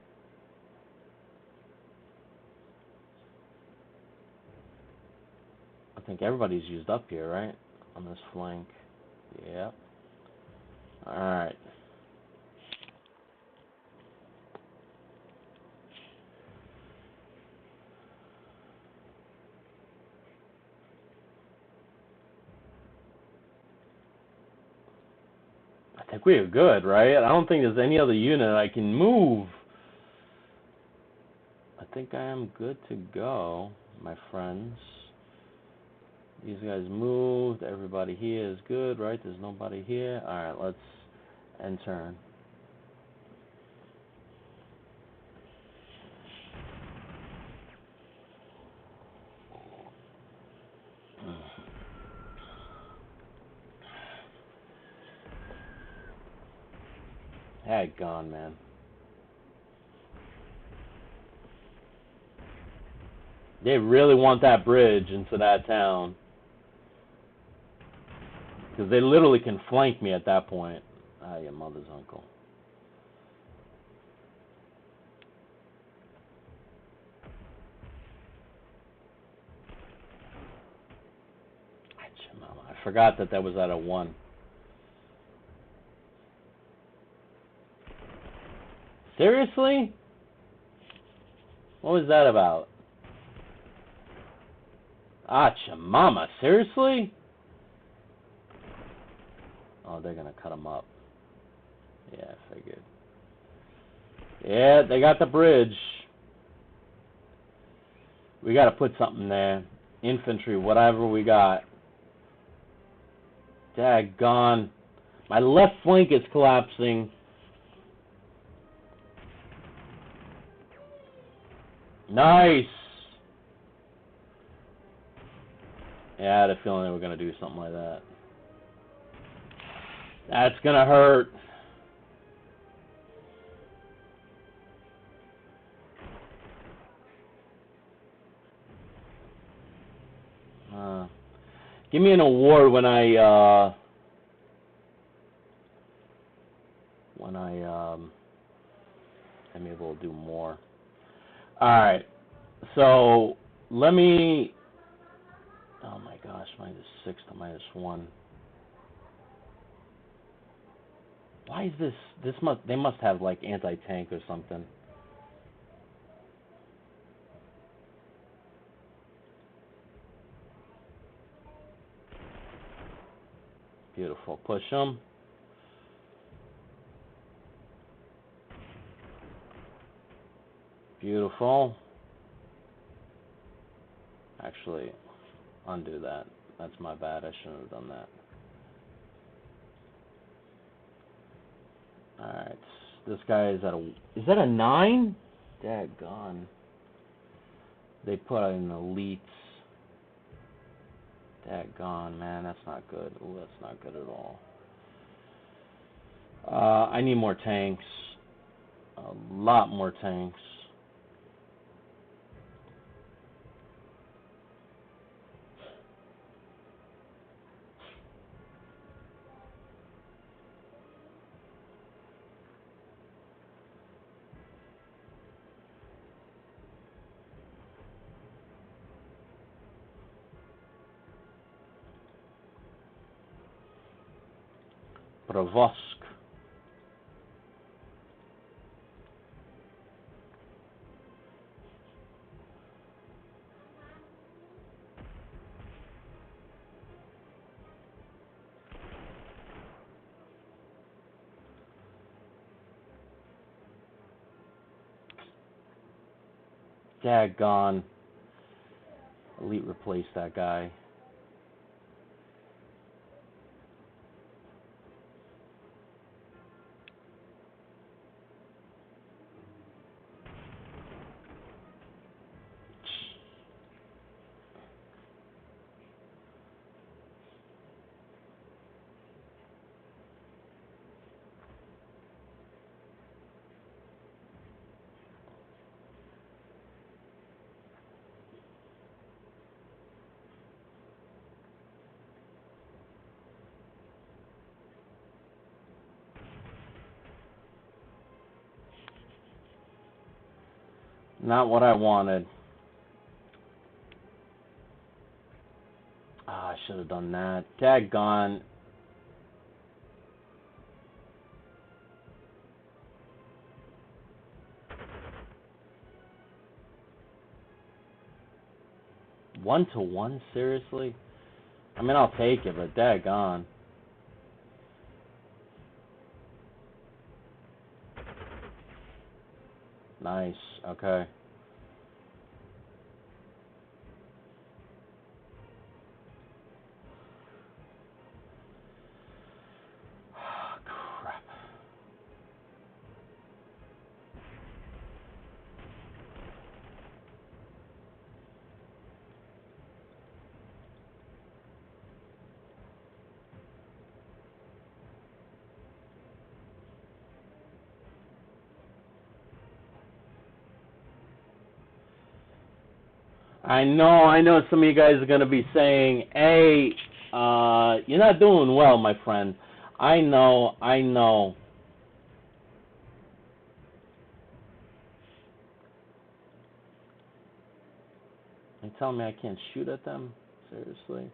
Speaker 1: I think everybody's used up here, right? On this flank. Yep. Alright. I think we are good, right? I don't think there's any other unit I can move. I think I am good to go, my friends. These guys moved. Everybody here is good, right? There's nobody here. Alright, let's end turn. Gone, man. They really want that bridge into that town. Because they literally can flank me at that point. Ah, your mother's uncle. I forgot that was at a 1. Seriously? What was that about? Ah, mama, seriously? Oh, they're gonna cut him up. Yeah, I figured. Yeah, they got the bridge. We gotta put something there. Infantry, whatever we got. Daggone. My left flank is collapsing. Nice! Yeah, I had a feeling they were gonna do something like that. That's gonna hurt. Give me an award when I'm able to do more. Alright, so let me, oh my gosh, -6 to -1. Why is this? They must have like anti-tank or something. Beautiful. Push them. Beautiful. Actually, undo that. That's my bad. I shouldn't have done that. Alright. This guy is at a... Is that a 9? Daggone. They put in elites. Daggone, man. That's not good. Ooh, that's not good at all. I need more tanks. A lot more tanks. Provosk. Daggone. Elite replace that guy. Not what I wanted. Ah, I should have done that. Daggone. One to one, seriously? I mean, I'll take it, but daggone. Nice. Okay. Crap. I know some of you guys are going to be saying, hey, you're not doing well, my friend. I know. They tell me I can't shoot at them? Seriously?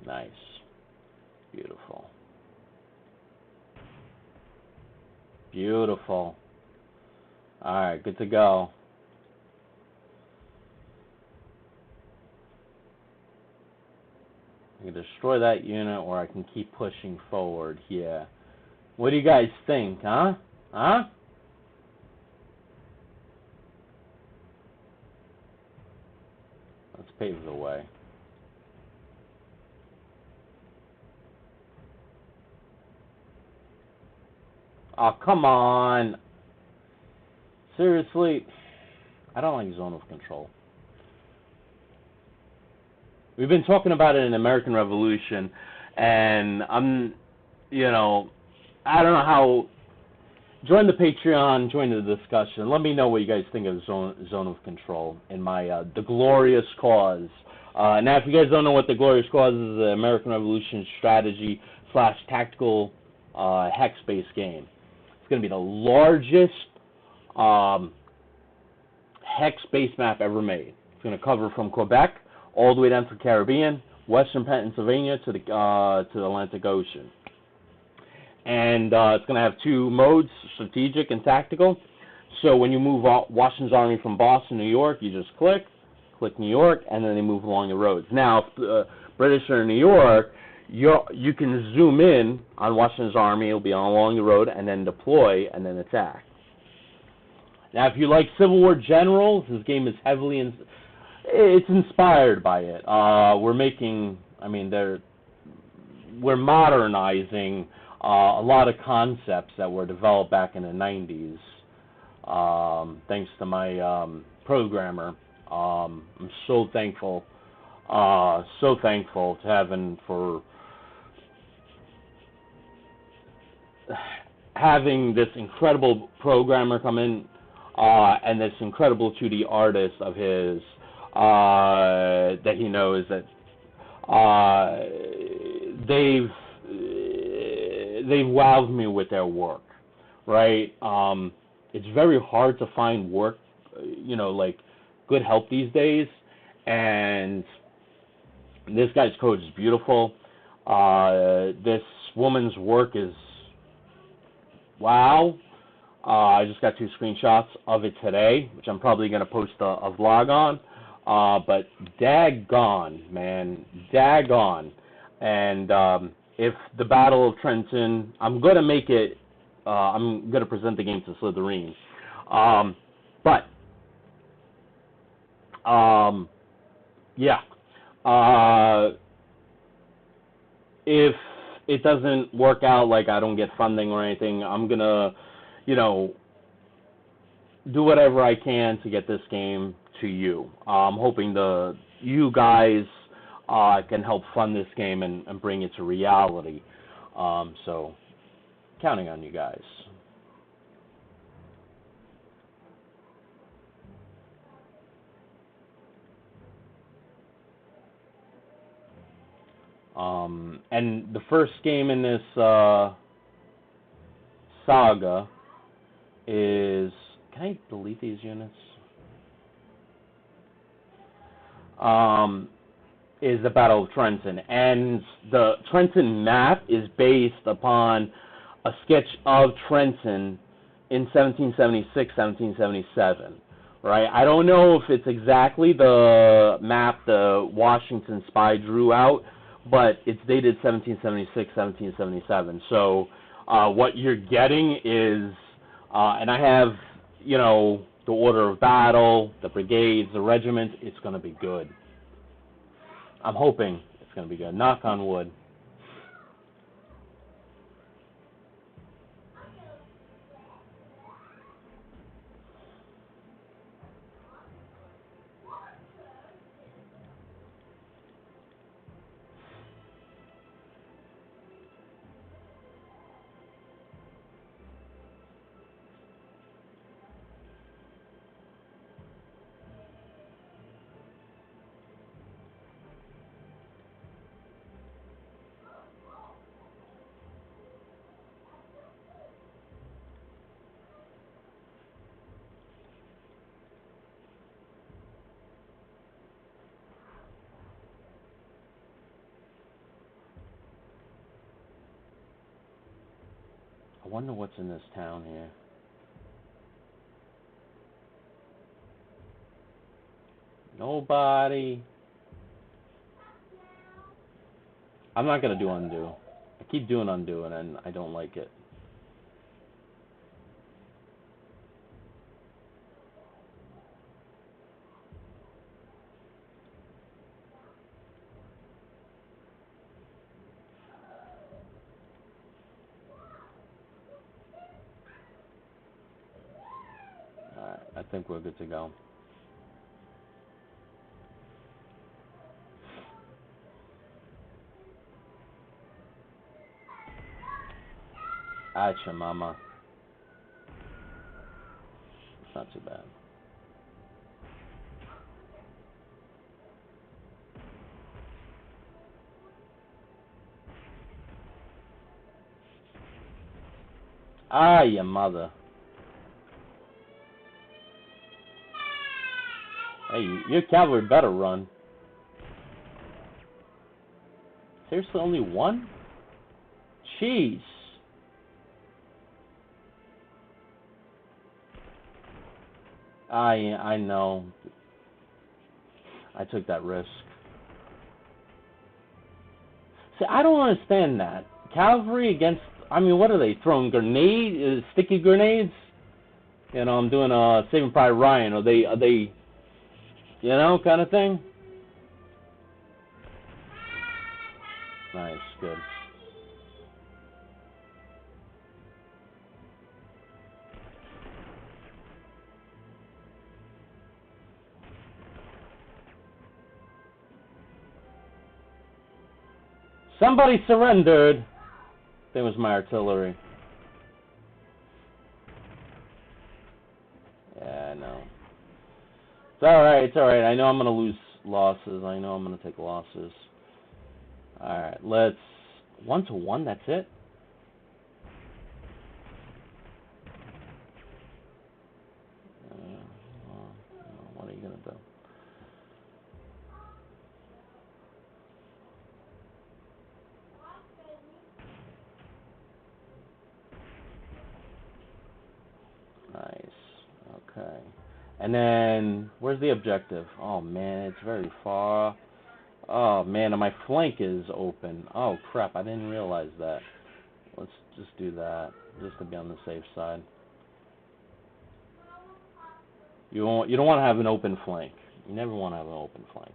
Speaker 1: Nice. Beautiful. Beautiful. Alright, good to go. I can destroy that unit or I can keep pushing forward here. What do you guys think, huh? Huh? Let's pave the way. Oh, come on. Seriously? I don't like zone of control. We've been talking about it in American Revolution, And you know, I don't know how. Join the Patreon, join the discussion. Let me know what you guys think of Zone of Control and my The Glorious Cause. Now, if you guys don't know what The Glorious Cause is, the American Revolution strategy / tactical hex-based game. It's going to be the largest hex-based map ever made. It's going to cover from Quebec all the way down to the Caribbean, western Pennsylvania to the Atlantic Ocean. And it's going to have 2 modes, strategic and tactical. So when you move Washington's army from Boston, New York, you just click New York, and then they move along the roads. Now, if the British are in New York, you can zoom in on Washington's army. It'll be along the road, and then deploy, and then attack. Now, if you like Civil War generals, this game is heavily it's inspired by it. We're modernizing a lot of concepts that were developed back in the 90s, thanks to my programmer. I'm so thankful to heaven for having this incredible programmer come in, and this incredible 2D artist of his that he knows that they've wowed me with their work, right? It's very hard to find work, like good help these days, and this guy's code is beautiful. This woman's work is wow. I just got 2 screenshots of it today, which I'm probably going to post a vlog on, but daggone, man, daggone. And if the Battle of Trenton, I'm going to make it, I'm going to present the game to Slytherin. Yeah. If it doesn't work out, like I don't get funding or anything, I'm going to, do whatever I can to get this game to you. I'm hoping you guys can help fund this game and bring it to reality. So, counting on you guys. And the first game in this saga is... Can I delete these units? Is the Battle of Trenton. And the Trenton map is based upon a sketch of Trenton in 1776, 1777. Right? I don't know if it's exactly the map the Washington spy drew out, but it's dated 1776, 1777. So what you're getting is, and I have, the order of battle, the brigades, the regiments. It's going to be good. I'm hoping it's going to be good. Knock on wood. I wonder what's in this town here. Nobody. I'm not going to do undo. I keep doing undo and I don't like it. Alright, I think we're good to go. Acha, mama. It's not too bad. Ah, your mother. Hey, your cavalry better run. Seriously, only one? Jeez. I know. I took that risk. See, I don't understand that. Cavalry against, I mean, what are they throwing? Grenades? Sticky grenades? You know, I'm doing a Saving Private Ryan. Are they, you know, kind of thing? Nice, good. Somebody surrendered. That was my artillery. Yeah, I know. It's alright, it's alright. I know I'm going to lose losses. I know I'm going to take losses. Alright, let's... 1-to-1, that's it? What are you going to do? Nice. Okay. And then, where's the objective? Oh, man, it's very far. Oh, man, and my flank is open. Oh, crap, I didn't realize that. Let's just do that, just to be on the safe side. You don't want to have an open flank. You never want to have an open flank.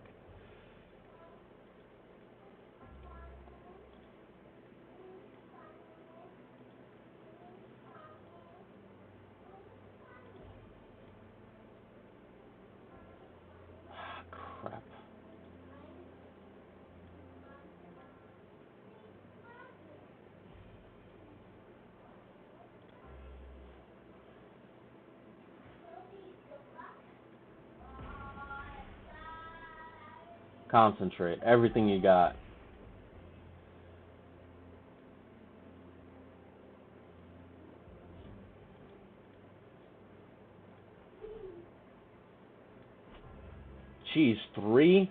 Speaker 1: Crap. Concentrate. Everything you got. Jeez, 3?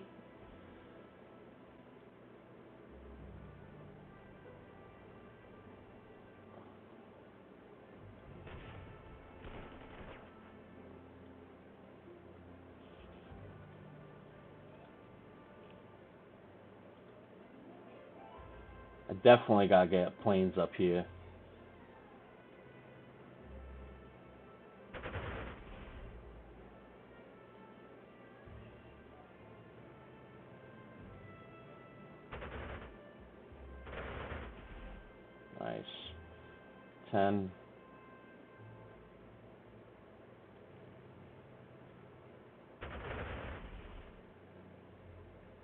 Speaker 1: I definitely gotta get planes up here. Nice. 10.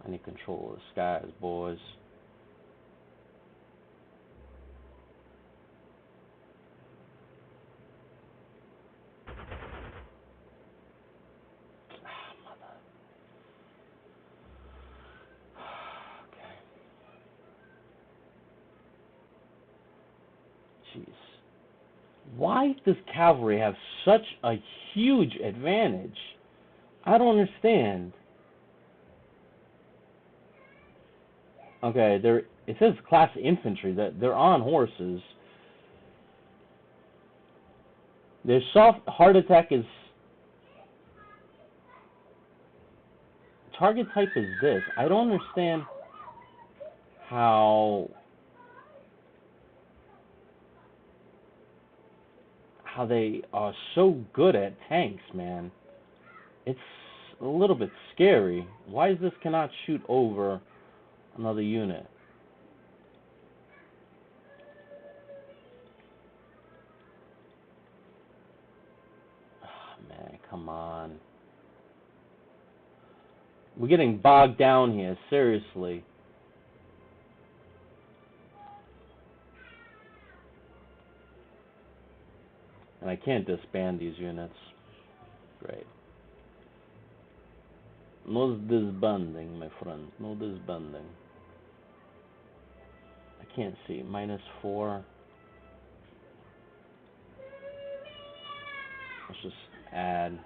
Speaker 1: I need control of the skies, boys. Jeez. Why does cavalry have such a huge advantage? I don't understand. Okay, it says class infantry, that they're on horses. Their soft hard attack is target type is this. I don't understand how they are so good at tanks, man. It's a little bit scary. Why is this cannot shoot over another unit? Oh, man, come on. We're getting bogged down here, seriously. And I can't disband these units. Great. No disbanding, my friend. No disbanding. I can't see. -4. Let's just add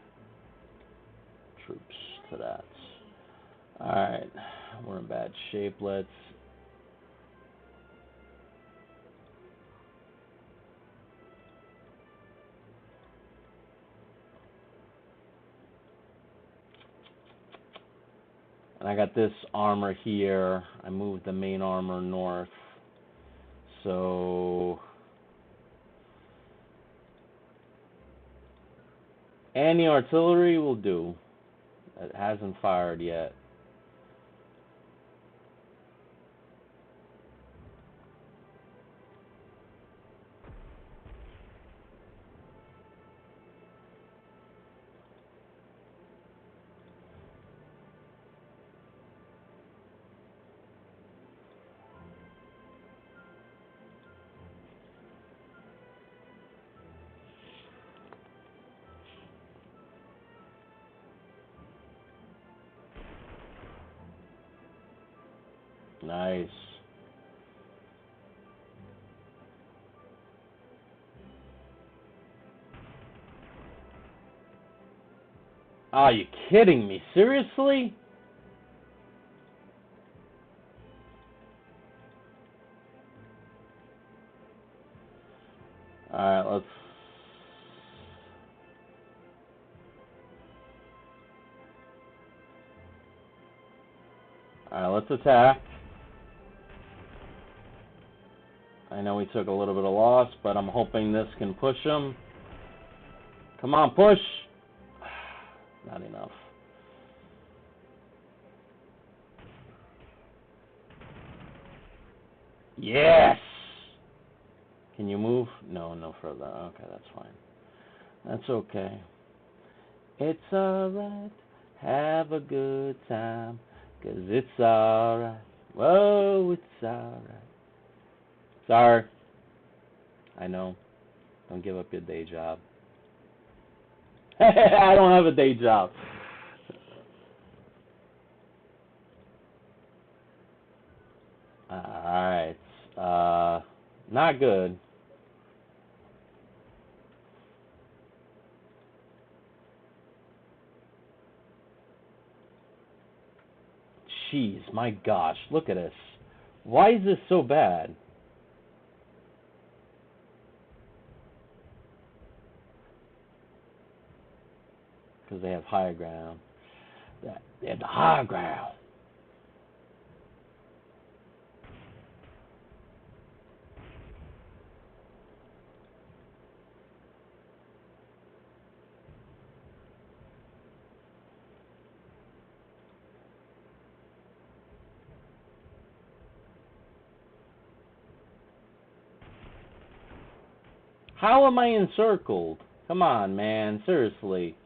Speaker 1: troops to that. Alright. We're in bad shape. Let's... And I got this armor here. I moved the main armor north. So... any artillery will do. It hasn't fired yet. Nice. Are you kidding me? Seriously? Alright, let's... Alright, let's attack. I know we took a little bit of loss, but I'm hoping this can push him. Come on, push! Not enough. Yes! Can you move? No, no further. Okay, that's fine. That's okay. It's alright. Have a good time. 'Cause it's alright. Whoa, it's alright. Sorry. I know. Don't give up your day job. I don't have a day job. Alright. Not good. Jeez, my gosh, look at this. Why is this so bad? Because they have higher ground. They have the higher ground. How am I encircled? Come on, man. Seriously.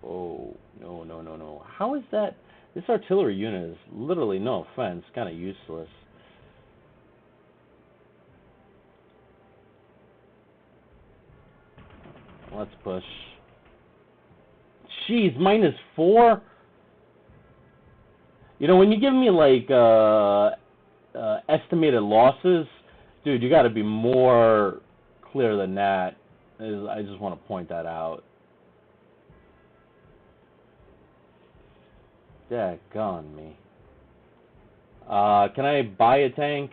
Speaker 1: Oh, no, no, no, no. How is that? This artillery unit is literally, no offense, kind of useless. Let's push. Jeez, -4? You know, when you give me, like, estimated losses, dude, you got to be more clear than that. I just want to point that out. Daggone me. Can I buy a tank?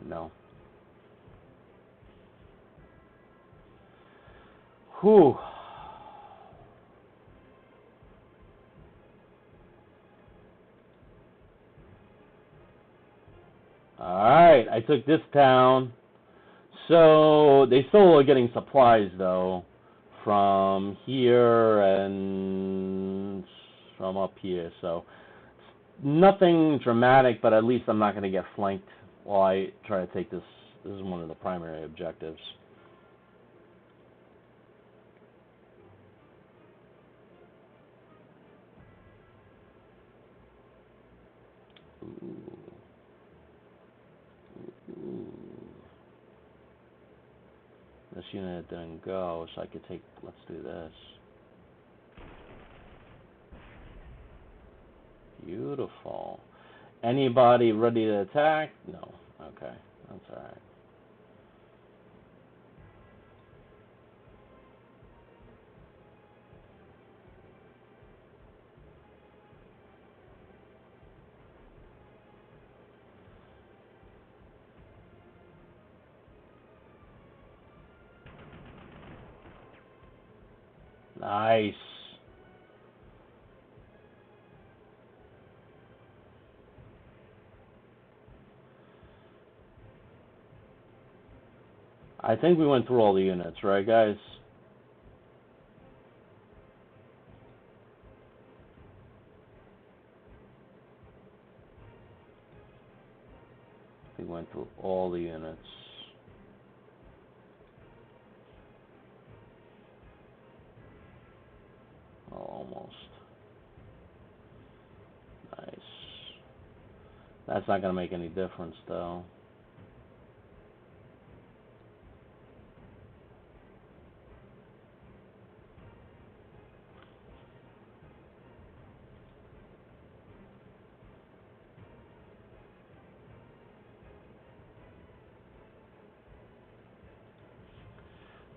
Speaker 1: No. Whew. Alright, I took this town. So, they still are getting supplies, though, from here and from up here. So, nothing dramatic, but at least I'm not going to get flanked while I try to take this. This is one of the primary objectives. Ooh. Ooh. This unit didn't go, so I could take, let's do this. Beautiful. Anybody ready to attack? No. Okay, that's alright. Nice. I think we went through all the units, right, guys? We went through all the units. Oh, almost. Nice. That's not going to make any difference, though.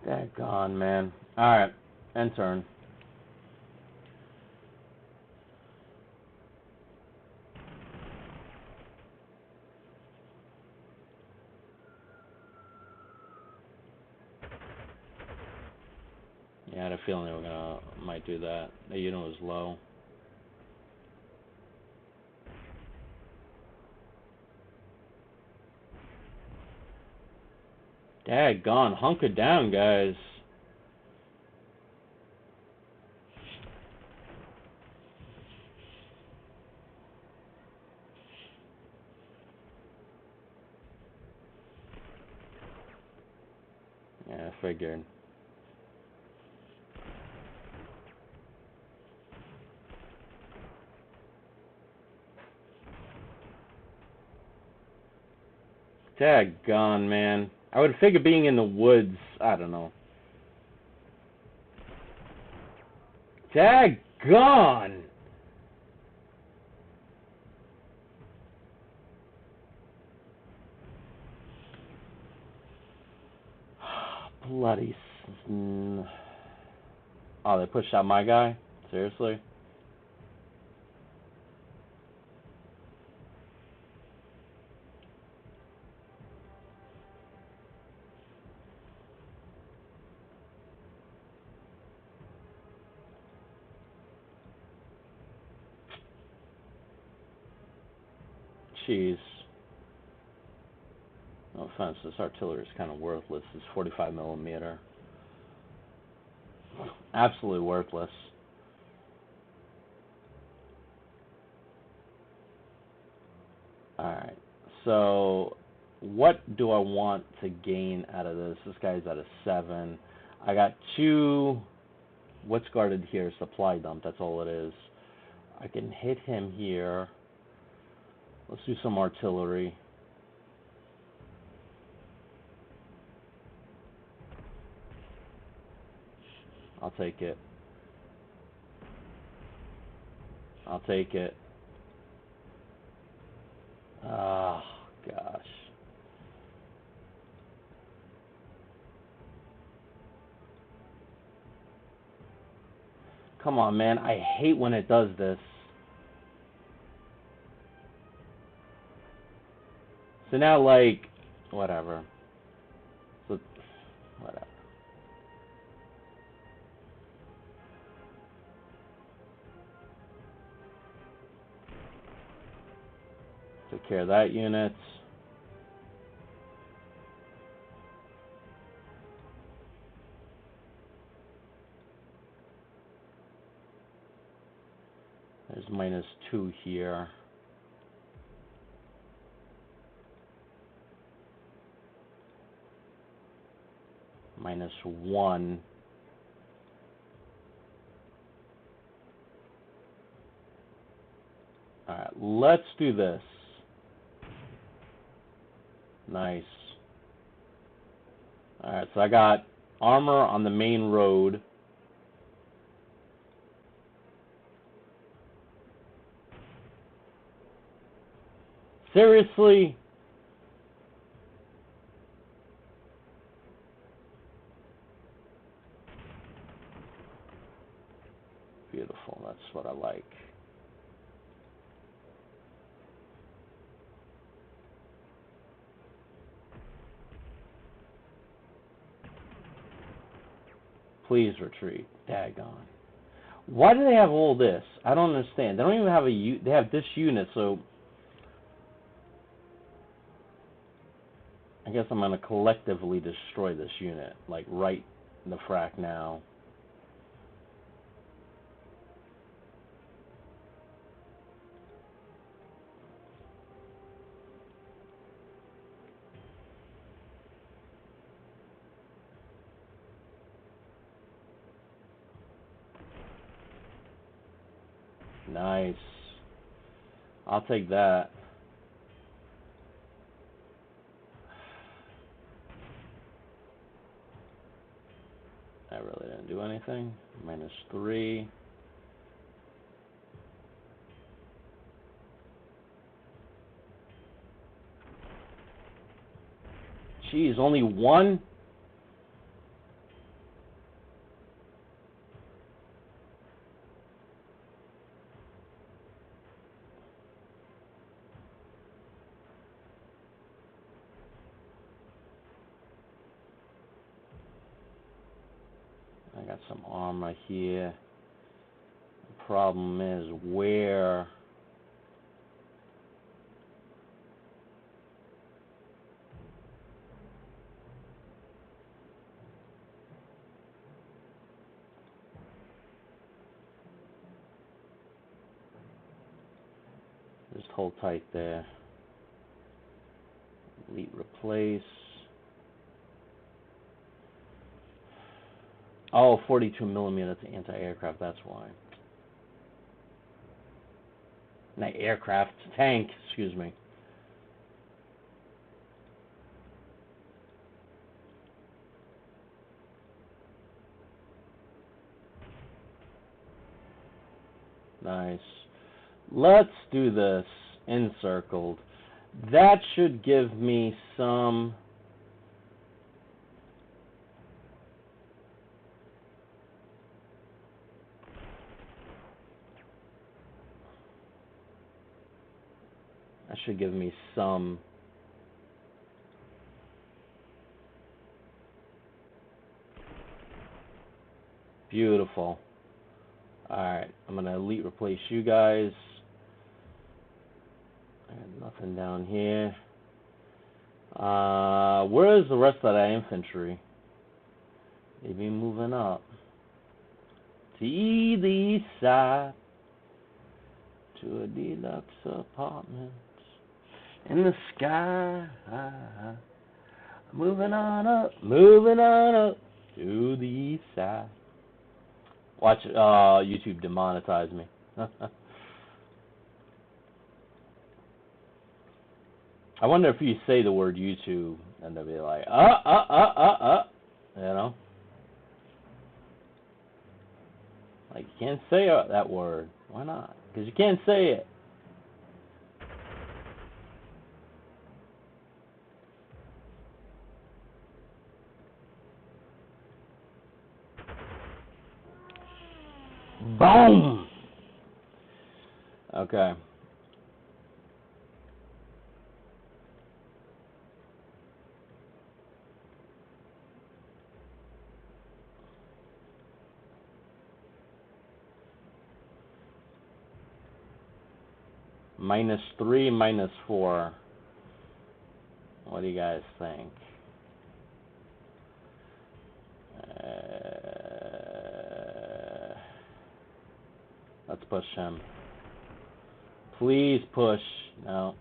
Speaker 1: Daggone, man. Alright, end turn. Yeah, I had a feeling they were might do that. The unit was low. Daggone, hunker down, guys. Yeah, I figured. Daggone, man. I would figure being in the woods, I don't know. Daggone! Bloody... Oh, they pushed out my guy? Seriously? Jeez. No offense, this artillery is kind of worthless. It's 45 millimeter. Absolutely worthless. Alright, so what do I want to gain out of this? This guy's at a 7. I got 2. What's guarded here? Supply dump, that's all it is. I can hit him here. Let's do some artillery. I'll take it. I'll take it. Oh, gosh. Come on, man. I hate when it does this. So now, like, whatever. So, whatever. Take care of that unit. There's -2 here. -1. Alright, let's do this. Nice. Alright, so I got armor on the main road. Seriously? Beautiful, that's what I like. Please retreat. Daggone. Why do they have all this? I don't understand. They don't even have they have this unit, so I guess I'm going to collectively destroy this unit, like right in the frack now. Nice. I'll take that. I really didn't do anything. -3. Jeez, only one? I got some armor here. The problem is where... Just hold tight there. Elite replace. Oh, 42mm anti-aircraft, that's why. Not aircraft, tank, excuse me. Nice. Let's do this encircled. That should give me some... That should give me some... Beautiful. Alright, I'm going to elite replace you guys. I got nothing down here. Where is the rest of that infantry? Maybe moving up. To the east side. To a deluxe apartment. In the sky. Moving on up. Moving on up. To the east side. Watch YouTube demonetize me. I wonder if you say the word YouTube and they'll be like, you know? Like, you can't say that word. Why not? Because you can't say it. Boom! Okay. -3, -4. What do you guys think? Let's push him. Please push. No.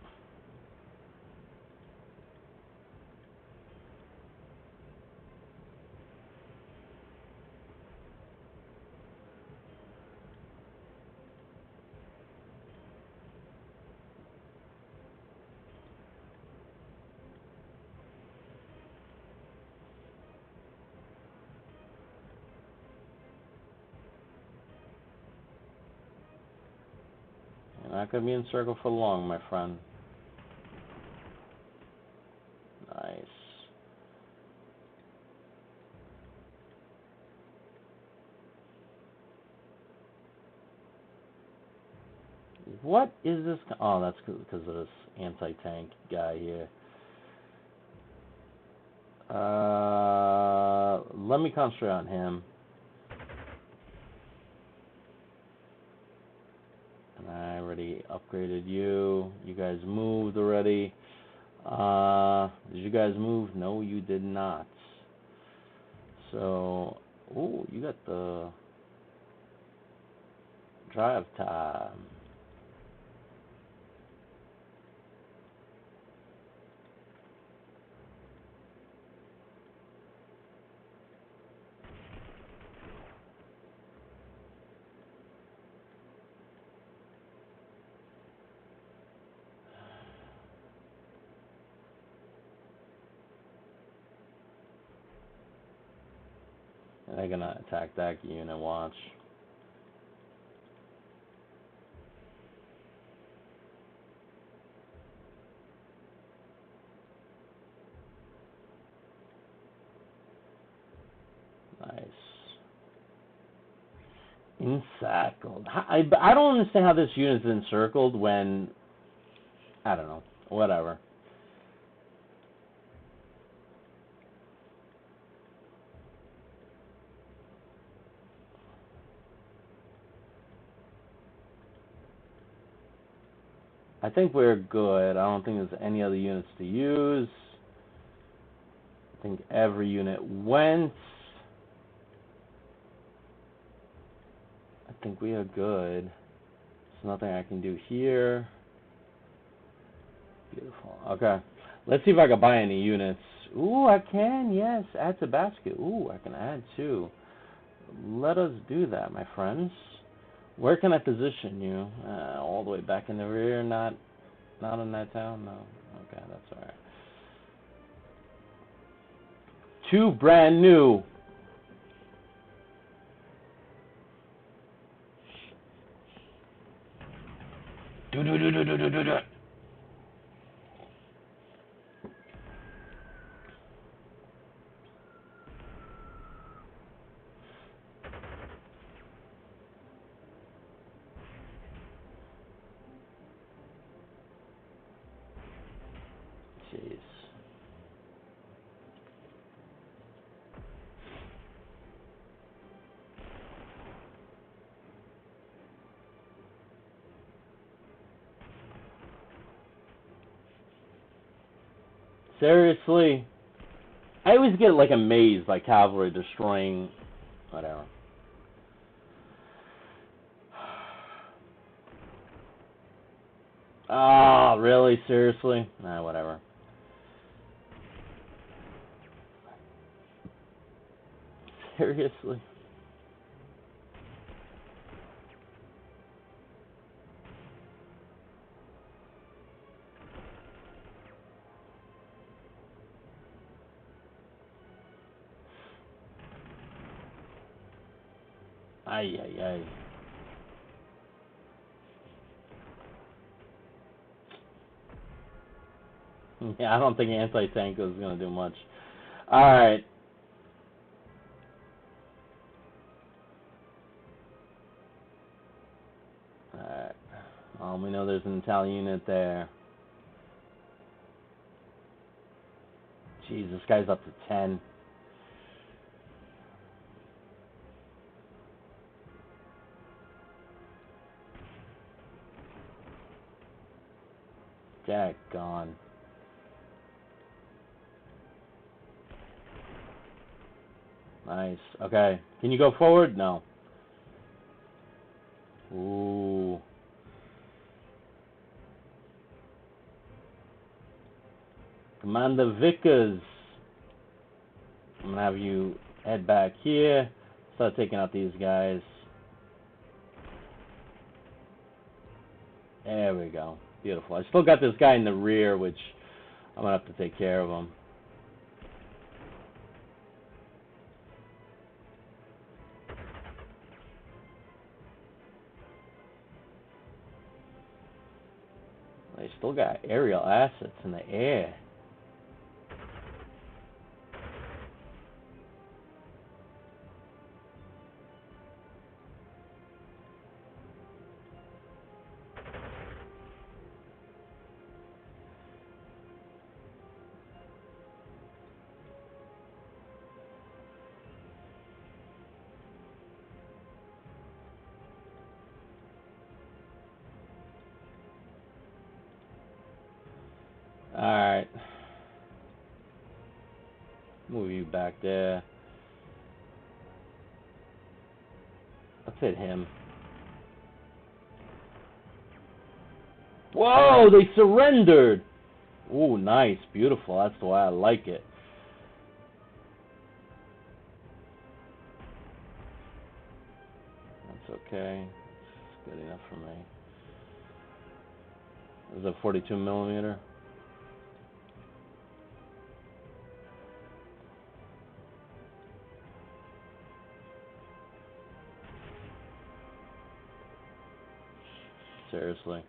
Speaker 1: not going to be encircled for long, my friend. Nice. What is this? Oh, that's because of this anti-tank guy here. Let me concentrate on him. And I already upgraded you. You guys moved already. Did you guys move? No, you did not. So, ooh, you got the drive time. And they're gonna attack that unit, watch. Nice. Encircled. I don't understand how this unit's encircled when, I don't know, whatever. I think we're good. I don't think there's any other units to use. I think every unit went. I think we are good. There's nothing I can do here. Beautiful. Okay. Let's see if I can buy any units. Ooh, I can. Yes. Add to basket. Ooh, I can add two. Let us do that, my friends. Where can I position you? All the way back in the rear? Not in that town? No. Okay, that's alright. Two brand new. Do. Jeez. Seriously? I always get like amazed by cavalry destroying whatever. Ah, really? Seriously? Nah, whatever. Seriously? Ay, ay, ay. Yeah, I don't think anti-tank is going to do much. Alright. Alright. We know there's an Italian unit there. Jeez, this guy's up to 10. Daggone. Nice. Okay. Can you go forward? No. Ooh. Commander Vickers. I'm going to have you head back here. Start taking out these guys. There we go. Beautiful. I still got this guy in the rear, which I'm going to have to take care of him. still got aerial assets in the air. Alright. Move you back there. Let's hit him. Whoa, they surrendered! Ooh, nice, beautiful. That's the way I like it. That's okay. It's good enough for me. Is it 42 millimeter? Seriously.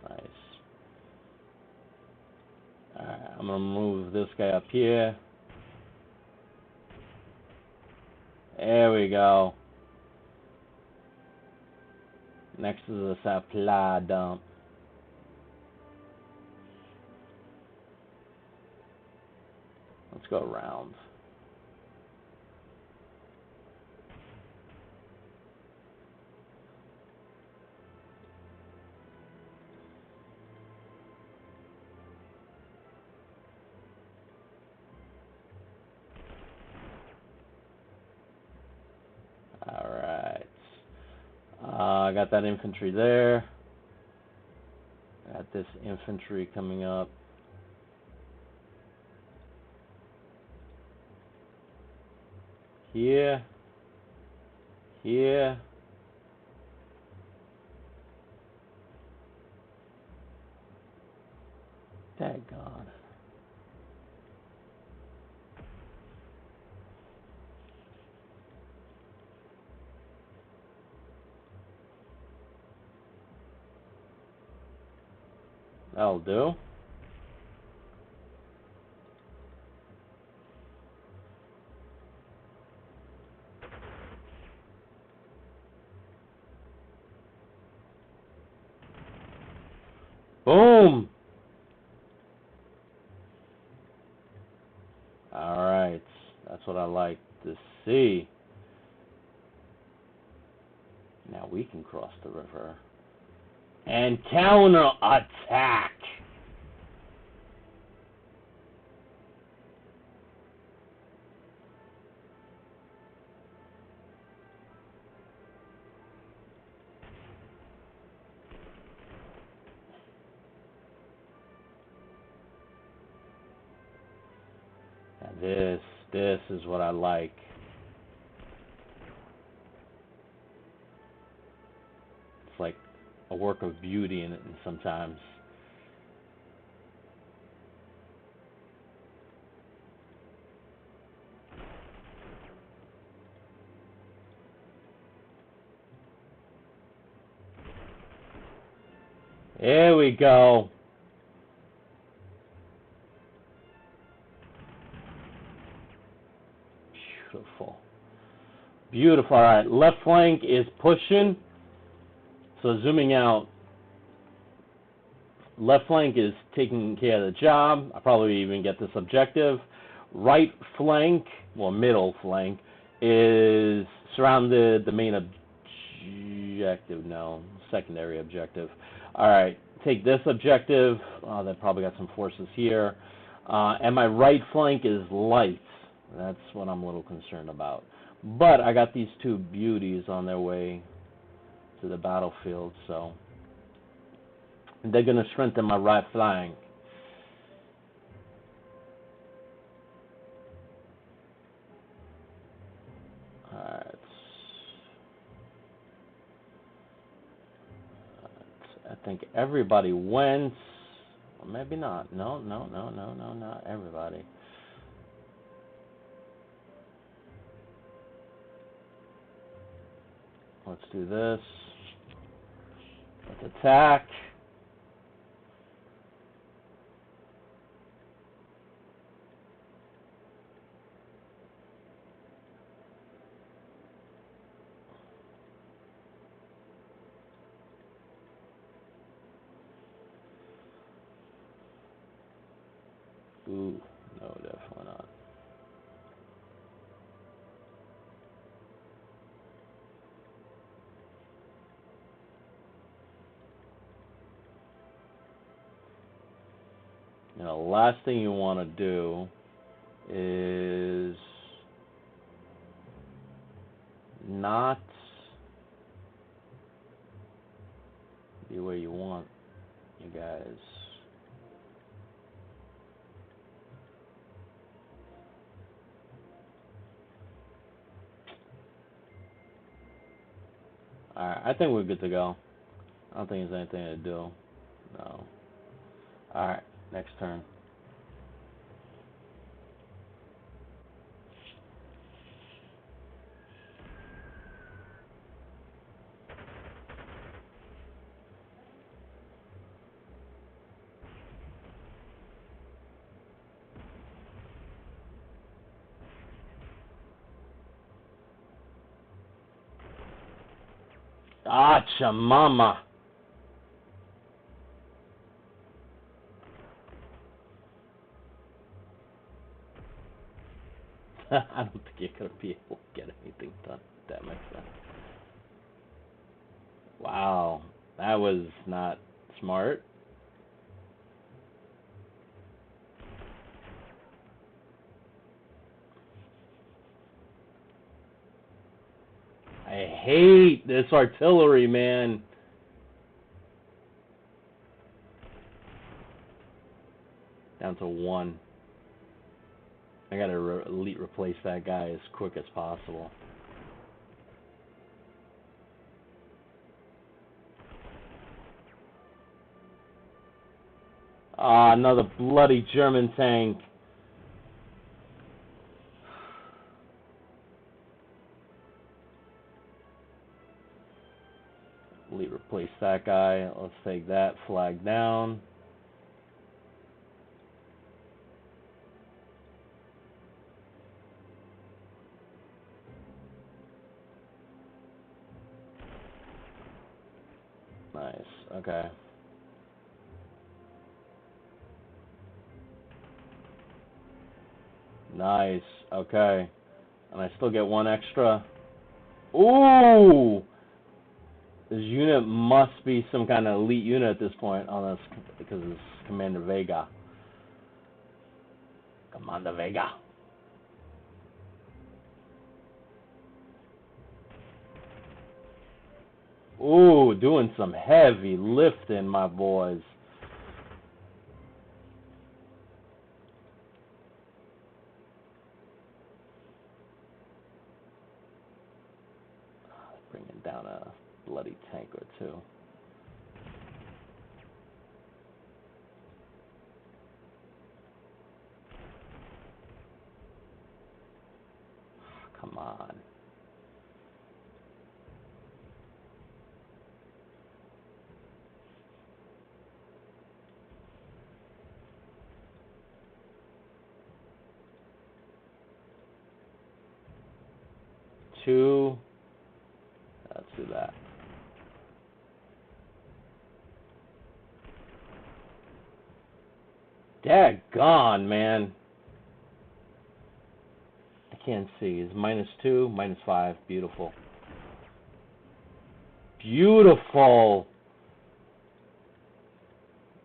Speaker 1: Nice. Alright, I'm gonna move this guy up here. There we go. Next to the supply dump. Let's go around. Alright. I got that infantry there. Got this infantry coming up. Here. Here. Daggone. That'll do. Boom! Alright. That's what I like to see. Now we can cross the river. And counter-attack! Now this is what I like. It's like a work of beauty in it sometimes. There we go. Beautiful. Beautiful. All right, left flank is pushing. So zooming out, left flank is taking care of the job. I'll probably even get this objective. Right flank, well, middle flank, is surrounded the main objective. No, secondary objective. All right, take this objective. Oh, they probably got some forces here. And my right flank is light. That's what I'm a little concerned about. But I got these two beauties on their way to the battlefield, so they're going to strengthen my right flank. Alright. I think everybody went. Or maybe not. No, not everybody. let's do this. Let's attack. Ooh, no, definitely not. You know, last thing you want to do is not be where you want, you guys. Alright, I think we're good to go. I don't think there's anything to do. No. Alright, next turn. Acha mama. I don't think you're going to be able to get anything done. That makes sense. Wow, that was not smart. I hate this artillery, man. Down to 1. I gotta replace that guy as quick as possible. Ah, another bloody German tank. Replace that guy. Let's take that flag down. Nice. Okay. Nice. Okay. And I still get 1 extra. Ooh! This unit must be some kind of elite unit at this point on this, because it's Commander Vega. Commander Vega. Ooh, doing some heavy lifting, my boys. Bringing down a bloody tank or 2. Come on. Two. Let's do that. Daggone, man. I can't see. It's -2, -5. Beautiful. Beautiful.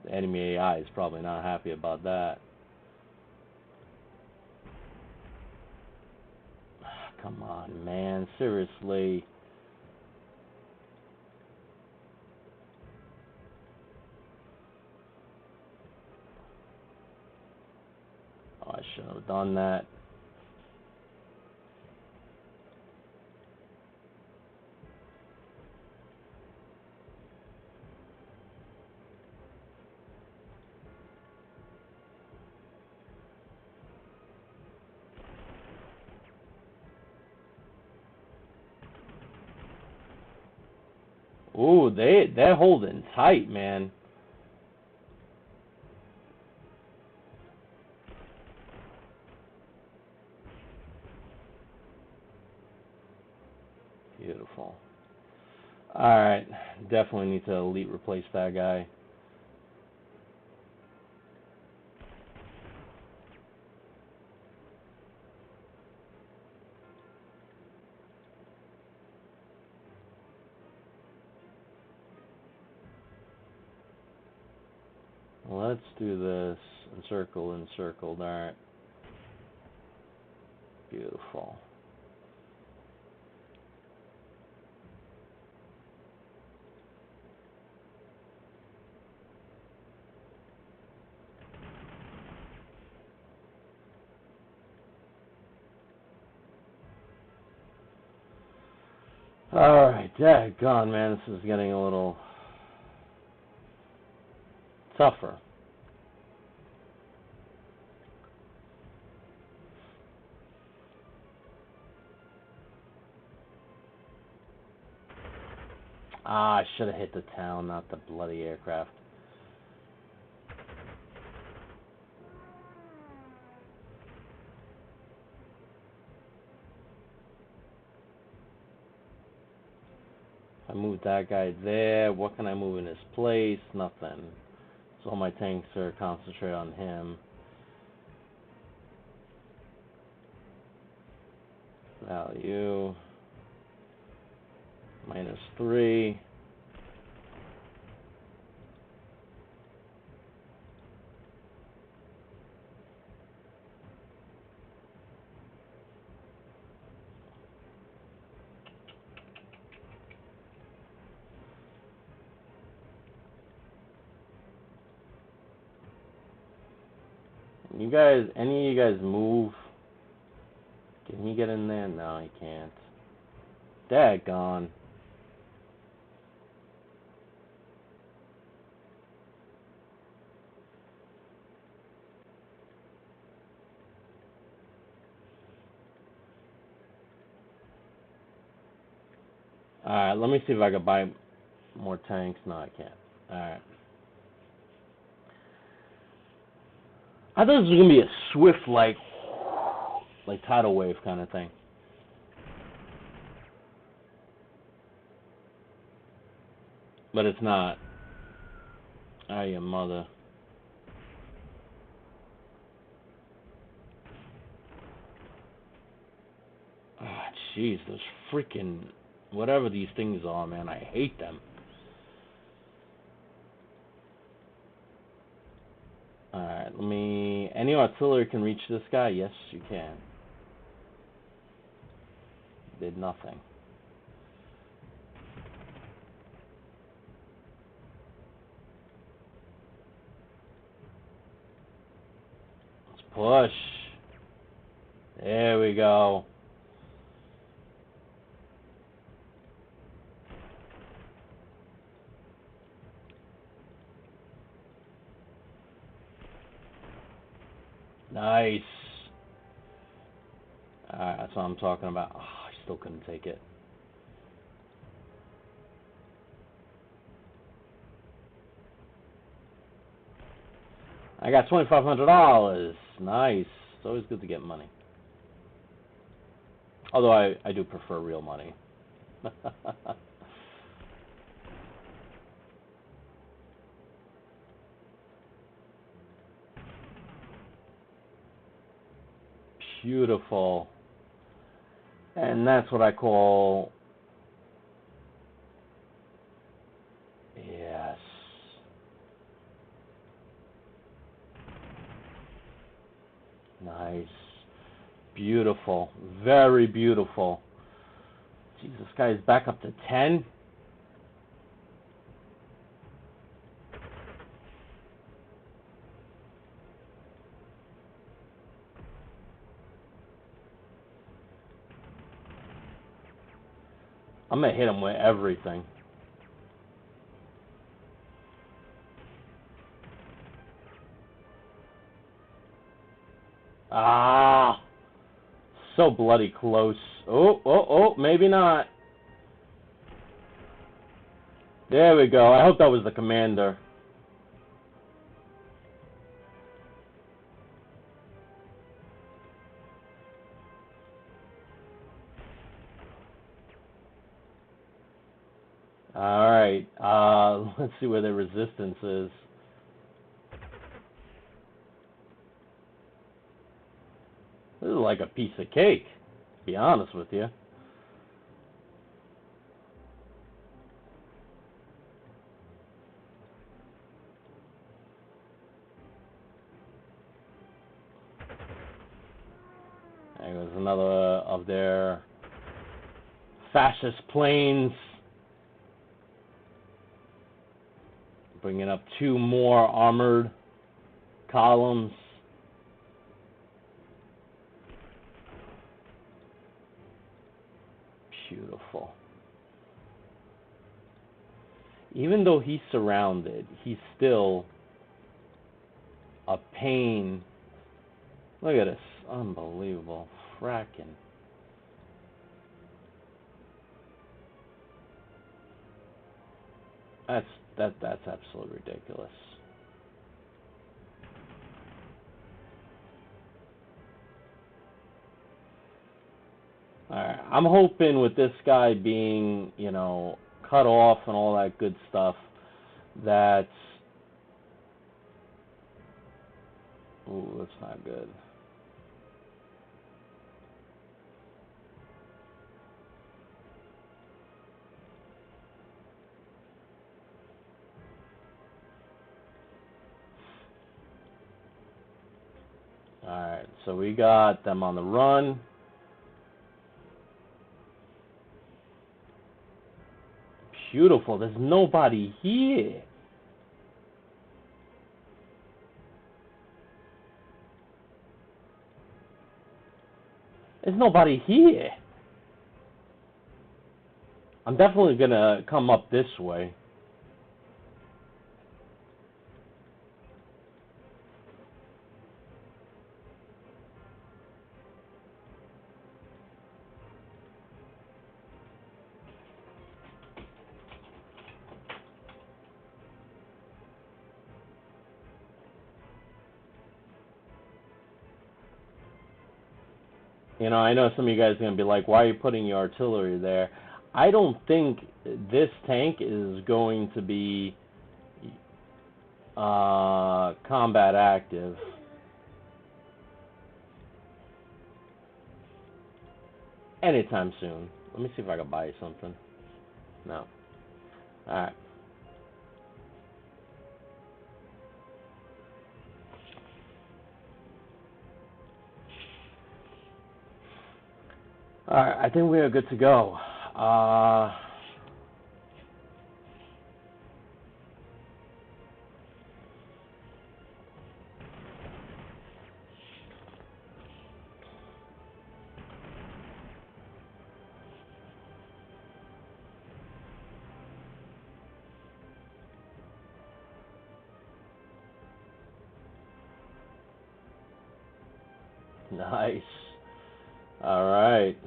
Speaker 1: The enemy AI is probably not happy about that. Come on, man. Seriously. Oh, I shouldn't have done that. Ooh, they're holding tight, man. Beautiful. Alright, definitely need to elite replace that guy. Let's do this. Encircled. Alright. Beautiful. Alright, daggone, man, this is getting a little tougher. Ah, I should have hit the town, not the bloody aircraft. I moved that guy there. What can I move in his place? Nothing. So all my tanks are concentrated on him. Value. -3. You guys, any of you guys move? Can he get in there? No, he can't. Daggone. Alright, let me see if I can buy more tanks. No, I can't. Alright. I thought this was going to be a swift, like tidal wave kind of thing. But it's not. Ah, your mother. Ah, jeez, those freaking whatever these things are, man. I hate them. Alright, let me... Any artillery can reach this guy? Yes, you can. Did nothing. Let's push. There we go. Nice. Alright, that's what I'm talking about. Oh, I still couldn't take it. I got $2,500. Nice. It's always good to get money. Although I do prefer real money. Beautiful. And that's what I call... Yes. Nice. Beautiful. Very beautiful. Jeez, this guy's back up to 10. I'm going to hit him with everything. Ah! So bloody close. Oh, maybe not. There we go. I hope that was the commander. Alright, let's see where the resistance is. This is like a piece of cake, to be honest with you. There goes another of their fascist planes. Bringing up 2 more armored columns. Beautiful. Even though he's surrounded, he's still a pain. Look at this. Unbelievable. Fracking. That's absolutely ridiculous. Alright, I'm hoping with this guy being, you know, cut off and all that good stuff, that... Ooh, that's not good. Alright, so we got them on the run. Beautiful. There's nobody here. There's nobody here. I'm definitely gonna come up this way. You know, I know some of you guys are going to be like, why are you putting your artillery there? I don't think this tank is going to be combat active. Anytime soon. Let me see if I can buy something. No. Alright. Alright, I think we are good to go. Nice. Alright.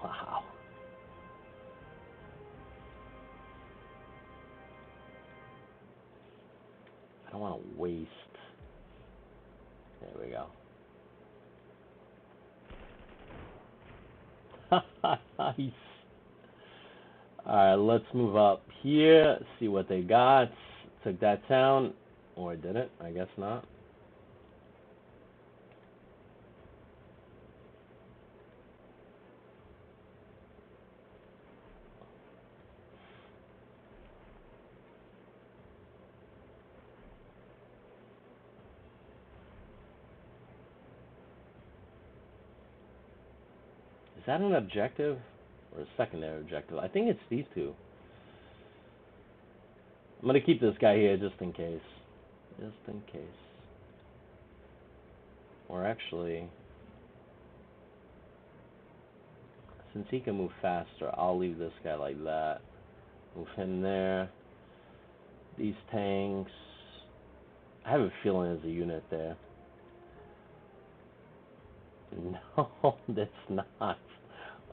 Speaker 1: Wow. I don't want to waste. There we go. Nice. Alright, let's move up here, see what they got. Took that town. Or did it? I guess not. Is that an objective? Or a secondary objective? I think it's these two. I'm going to keep this guy here just in case. Just in case. Or actually, since he can move faster, I'll leave this guy like that. Move him there. These tanks. I have a feeling there's a unit there. No, that's not.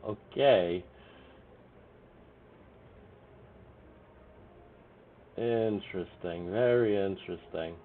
Speaker 1: Okay. Interesting. Very interesting.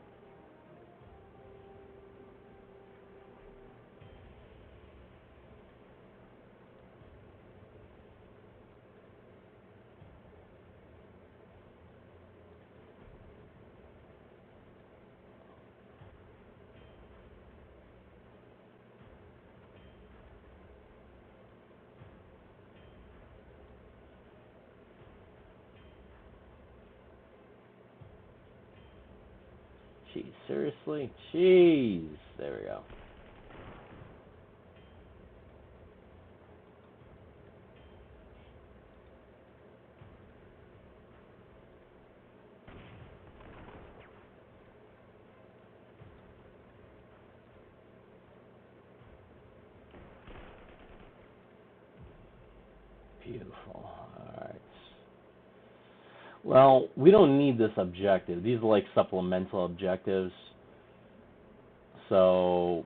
Speaker 1: Jeez, seriously? Jeez. There we go. Beautiful. Alright. Well, we don't need this objective. These are like supplemental objectives. So,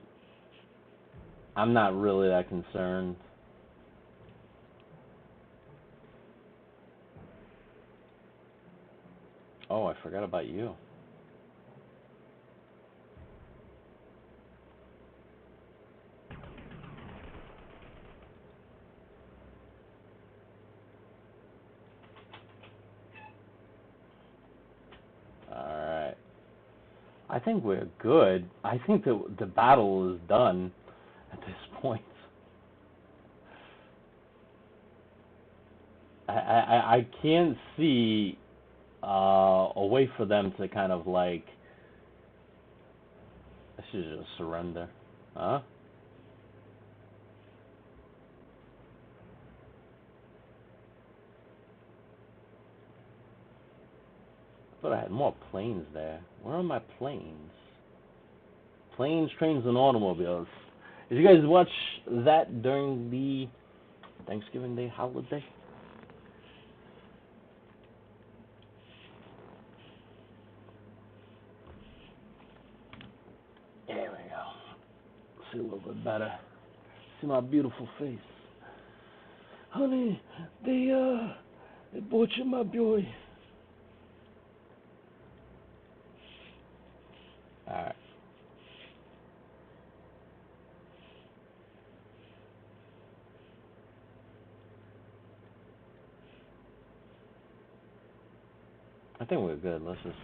Speaker 1: I'm not really that concerned. Oh, I forgot about you. Alright. I think we're good. I think the battle is done at this point. I can't see a way for them to kind of like, I should just surrender. Huh? I thought I had more planes there. Where are my planes? Planes, trains, and automobiles. Did you guys watch that during the Thanksgiving Day holiday? There we go. See a little bit better. See my beautiful face. Honey, they butchered my boy. Alright. I think we're good. Let's just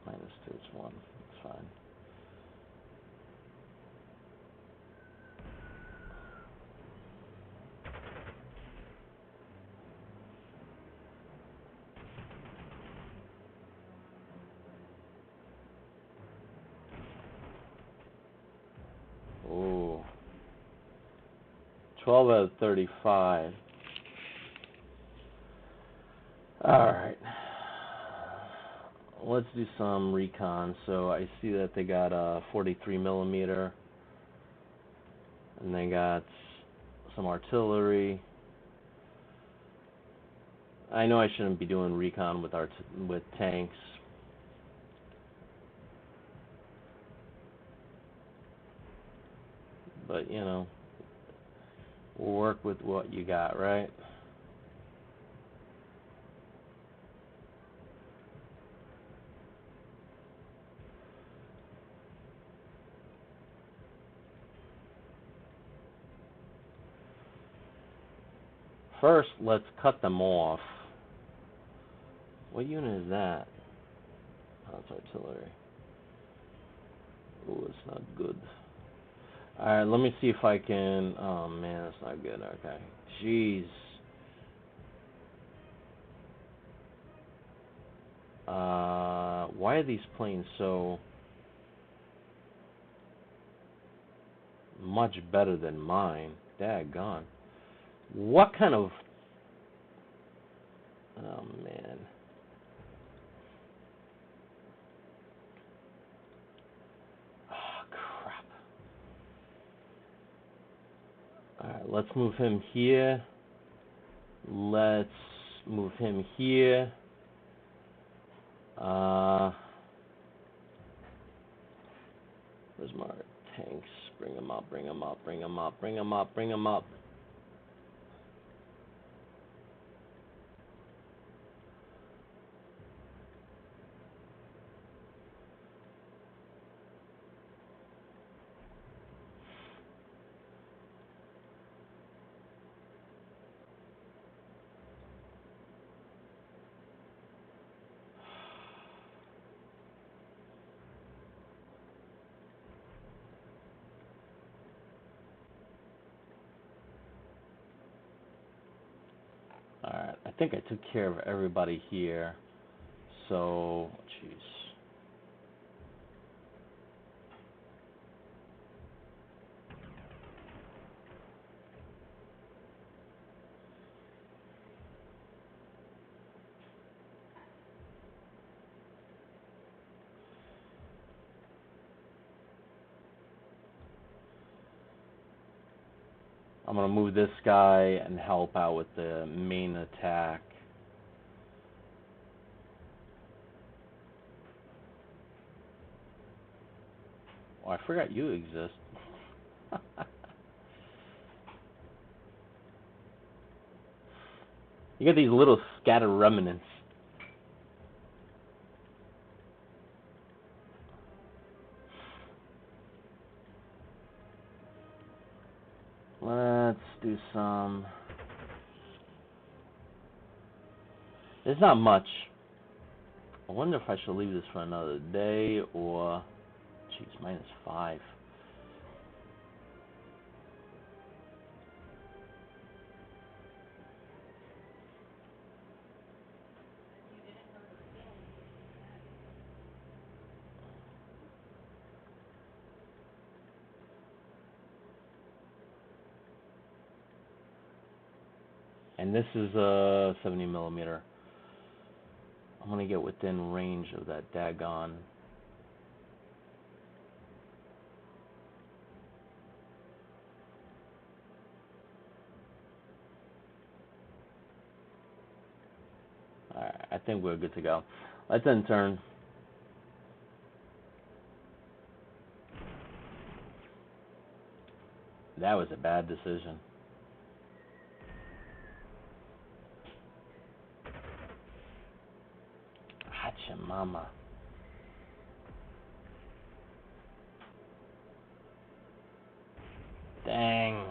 Speaker 1: -2, it's 1. It's fine. Ooh. 12 out of 35. Alright. Let's do some recon. So I see that they got a 43 millimeter, and they got some artillery. I know I shouldn't be doing recon with tanks. But, you know, we'll work with what you got, right? First, let's cut them off. What unit is that? Oh, it's artillery. Oh, it's not good. Alright, let me see if I can... Oh, man, that's not good. Okay. Jeez. Why are these planes so much better than mine? Daggone. What kind of... Oh, man. Oh, crap. Alright, let's move him here. Let's move him here. Where's my tanks? Bring him up, bring him up, bring him up, bring him up, bring him up. Alright, I think I took care of everybody here. So, jeez. I'm going to move this guy and help out with the main attack. Oh, I forgot you exist. You got these little scattered remnants. Let's do some... There's not much. I wonder if I should leave this for another day or... Jeez, -5. And this is a 70 millimeter. I'm gonna get within range of that daggone. Alright, I think we're good to go. Let's end turn. That was a bad decision. Hacha mama. Dang.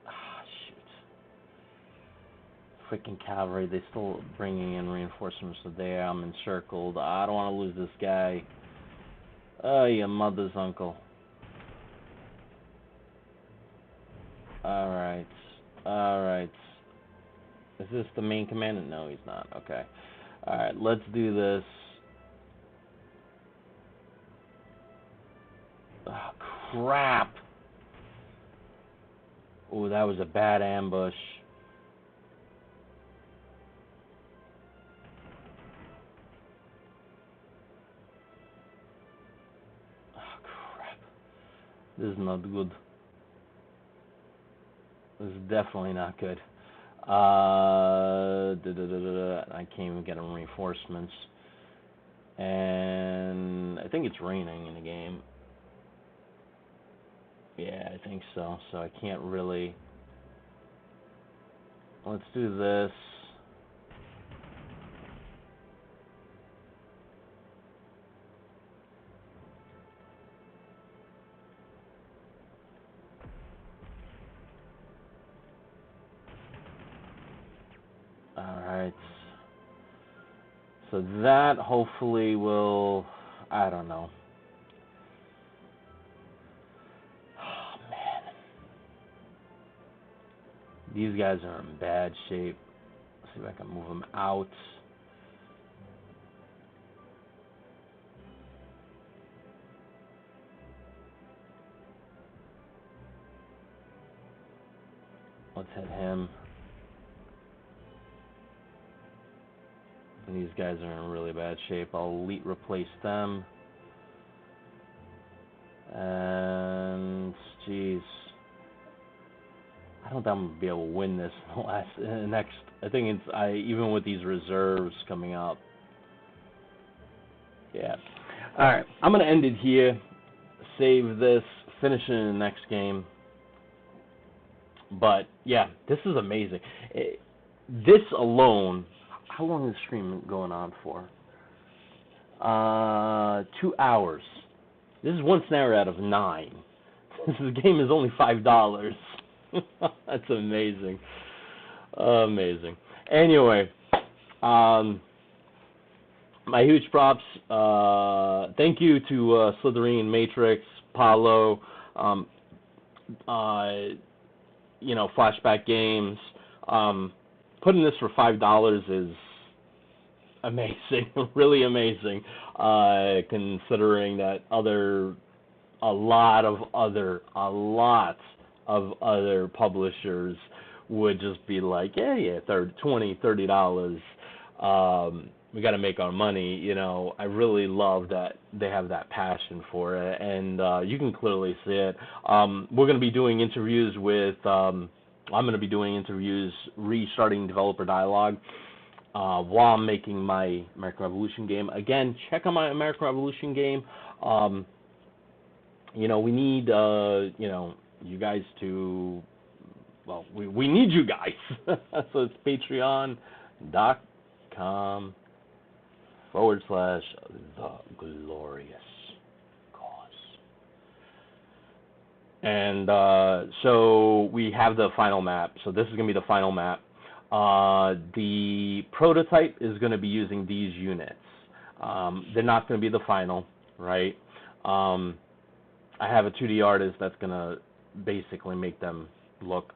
Speaker 1: Ah, shoot. Freaking cavalry, they still bringing in reinforcements to there. I'm encircled. I don't want to lose this guy. Oh, your mother's uncle. Alright. Alright. Is this the main commandant? No, he's not. Okay. Alright, let's do this. Oh, crap. Oh, that was a bad ambush. Oh, crap. This is not good. This is definitely not good. I can't even get them reinforcements. And I think it's raining in the game. Yeah, I think so. So I can't really... Let's do this. Alright. So that hopefully will... I don't know. Oh, man. These guys are in bad shape. Let's see if I can move them out. Let's hit him. And these guys are in really bad shape. I'll elite replace them. And jeez, I don't think I'm gonna be able to win this next. I think it's even with these reserves coming up. Yeah. All right. I'm gonna end it here. Save this. Finish it in the next game. But yeah, this is amazing. This alone. How long is the stream going on for? 2 hours. This is one scenario out of 9. This game is only $5. That's amazing. Amazing. Anyway, my huge props. Thank you to Slytherin, Matrix, Paulo, Flashback Games. Putting this for $5 is amazing, really amazing. Considering that a lot of other publishers would just be like, yeah, $20, $30. We got to make our money. I really love that they have that passion for it, and you can clearly see it. We're going to be doing interviews with. I'm going to be doing interviews, restarting developer dialogue while I'm making my American Revolution game. Again, check out my American Revolution game. We need you guys to. Well, we need you guys. So it's patreon.com/the-glorious cause. And so we have the final map. So this is going to be the final map. The prototype is going to be using these units. They're not going to be the final, right? I have a 2D artist that's going to basically make them look.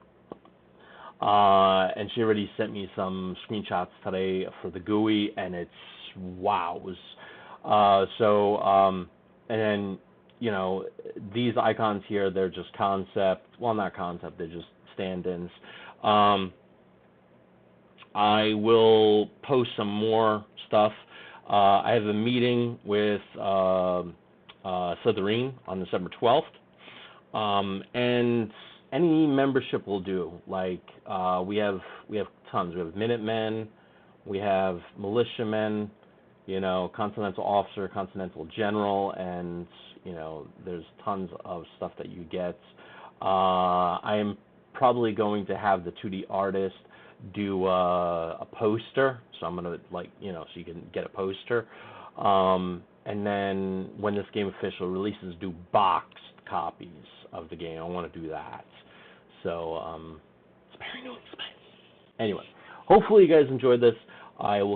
Speaker 1: And she already sent me some screenshots today for the GUI, and it's wow. And then, these icons here, they're just concept. Well, not concept, they're just stand-ins. I will post some more stuff. I have a meeting with Slytherin on December 12th. And any membership will do. Like we have tons. We have Minutemen, we have militiamen, Continental Officer, Continental General, and there's tons of stuff that you get. I am probably going to have the 2D artist do a poster, so I'm gonna so you can get a poster. And then when this game officially releases, do boxed copies of the game. I want to do that. So, sparing no expense. Anyway, hopefully you guys enjoyed this. I will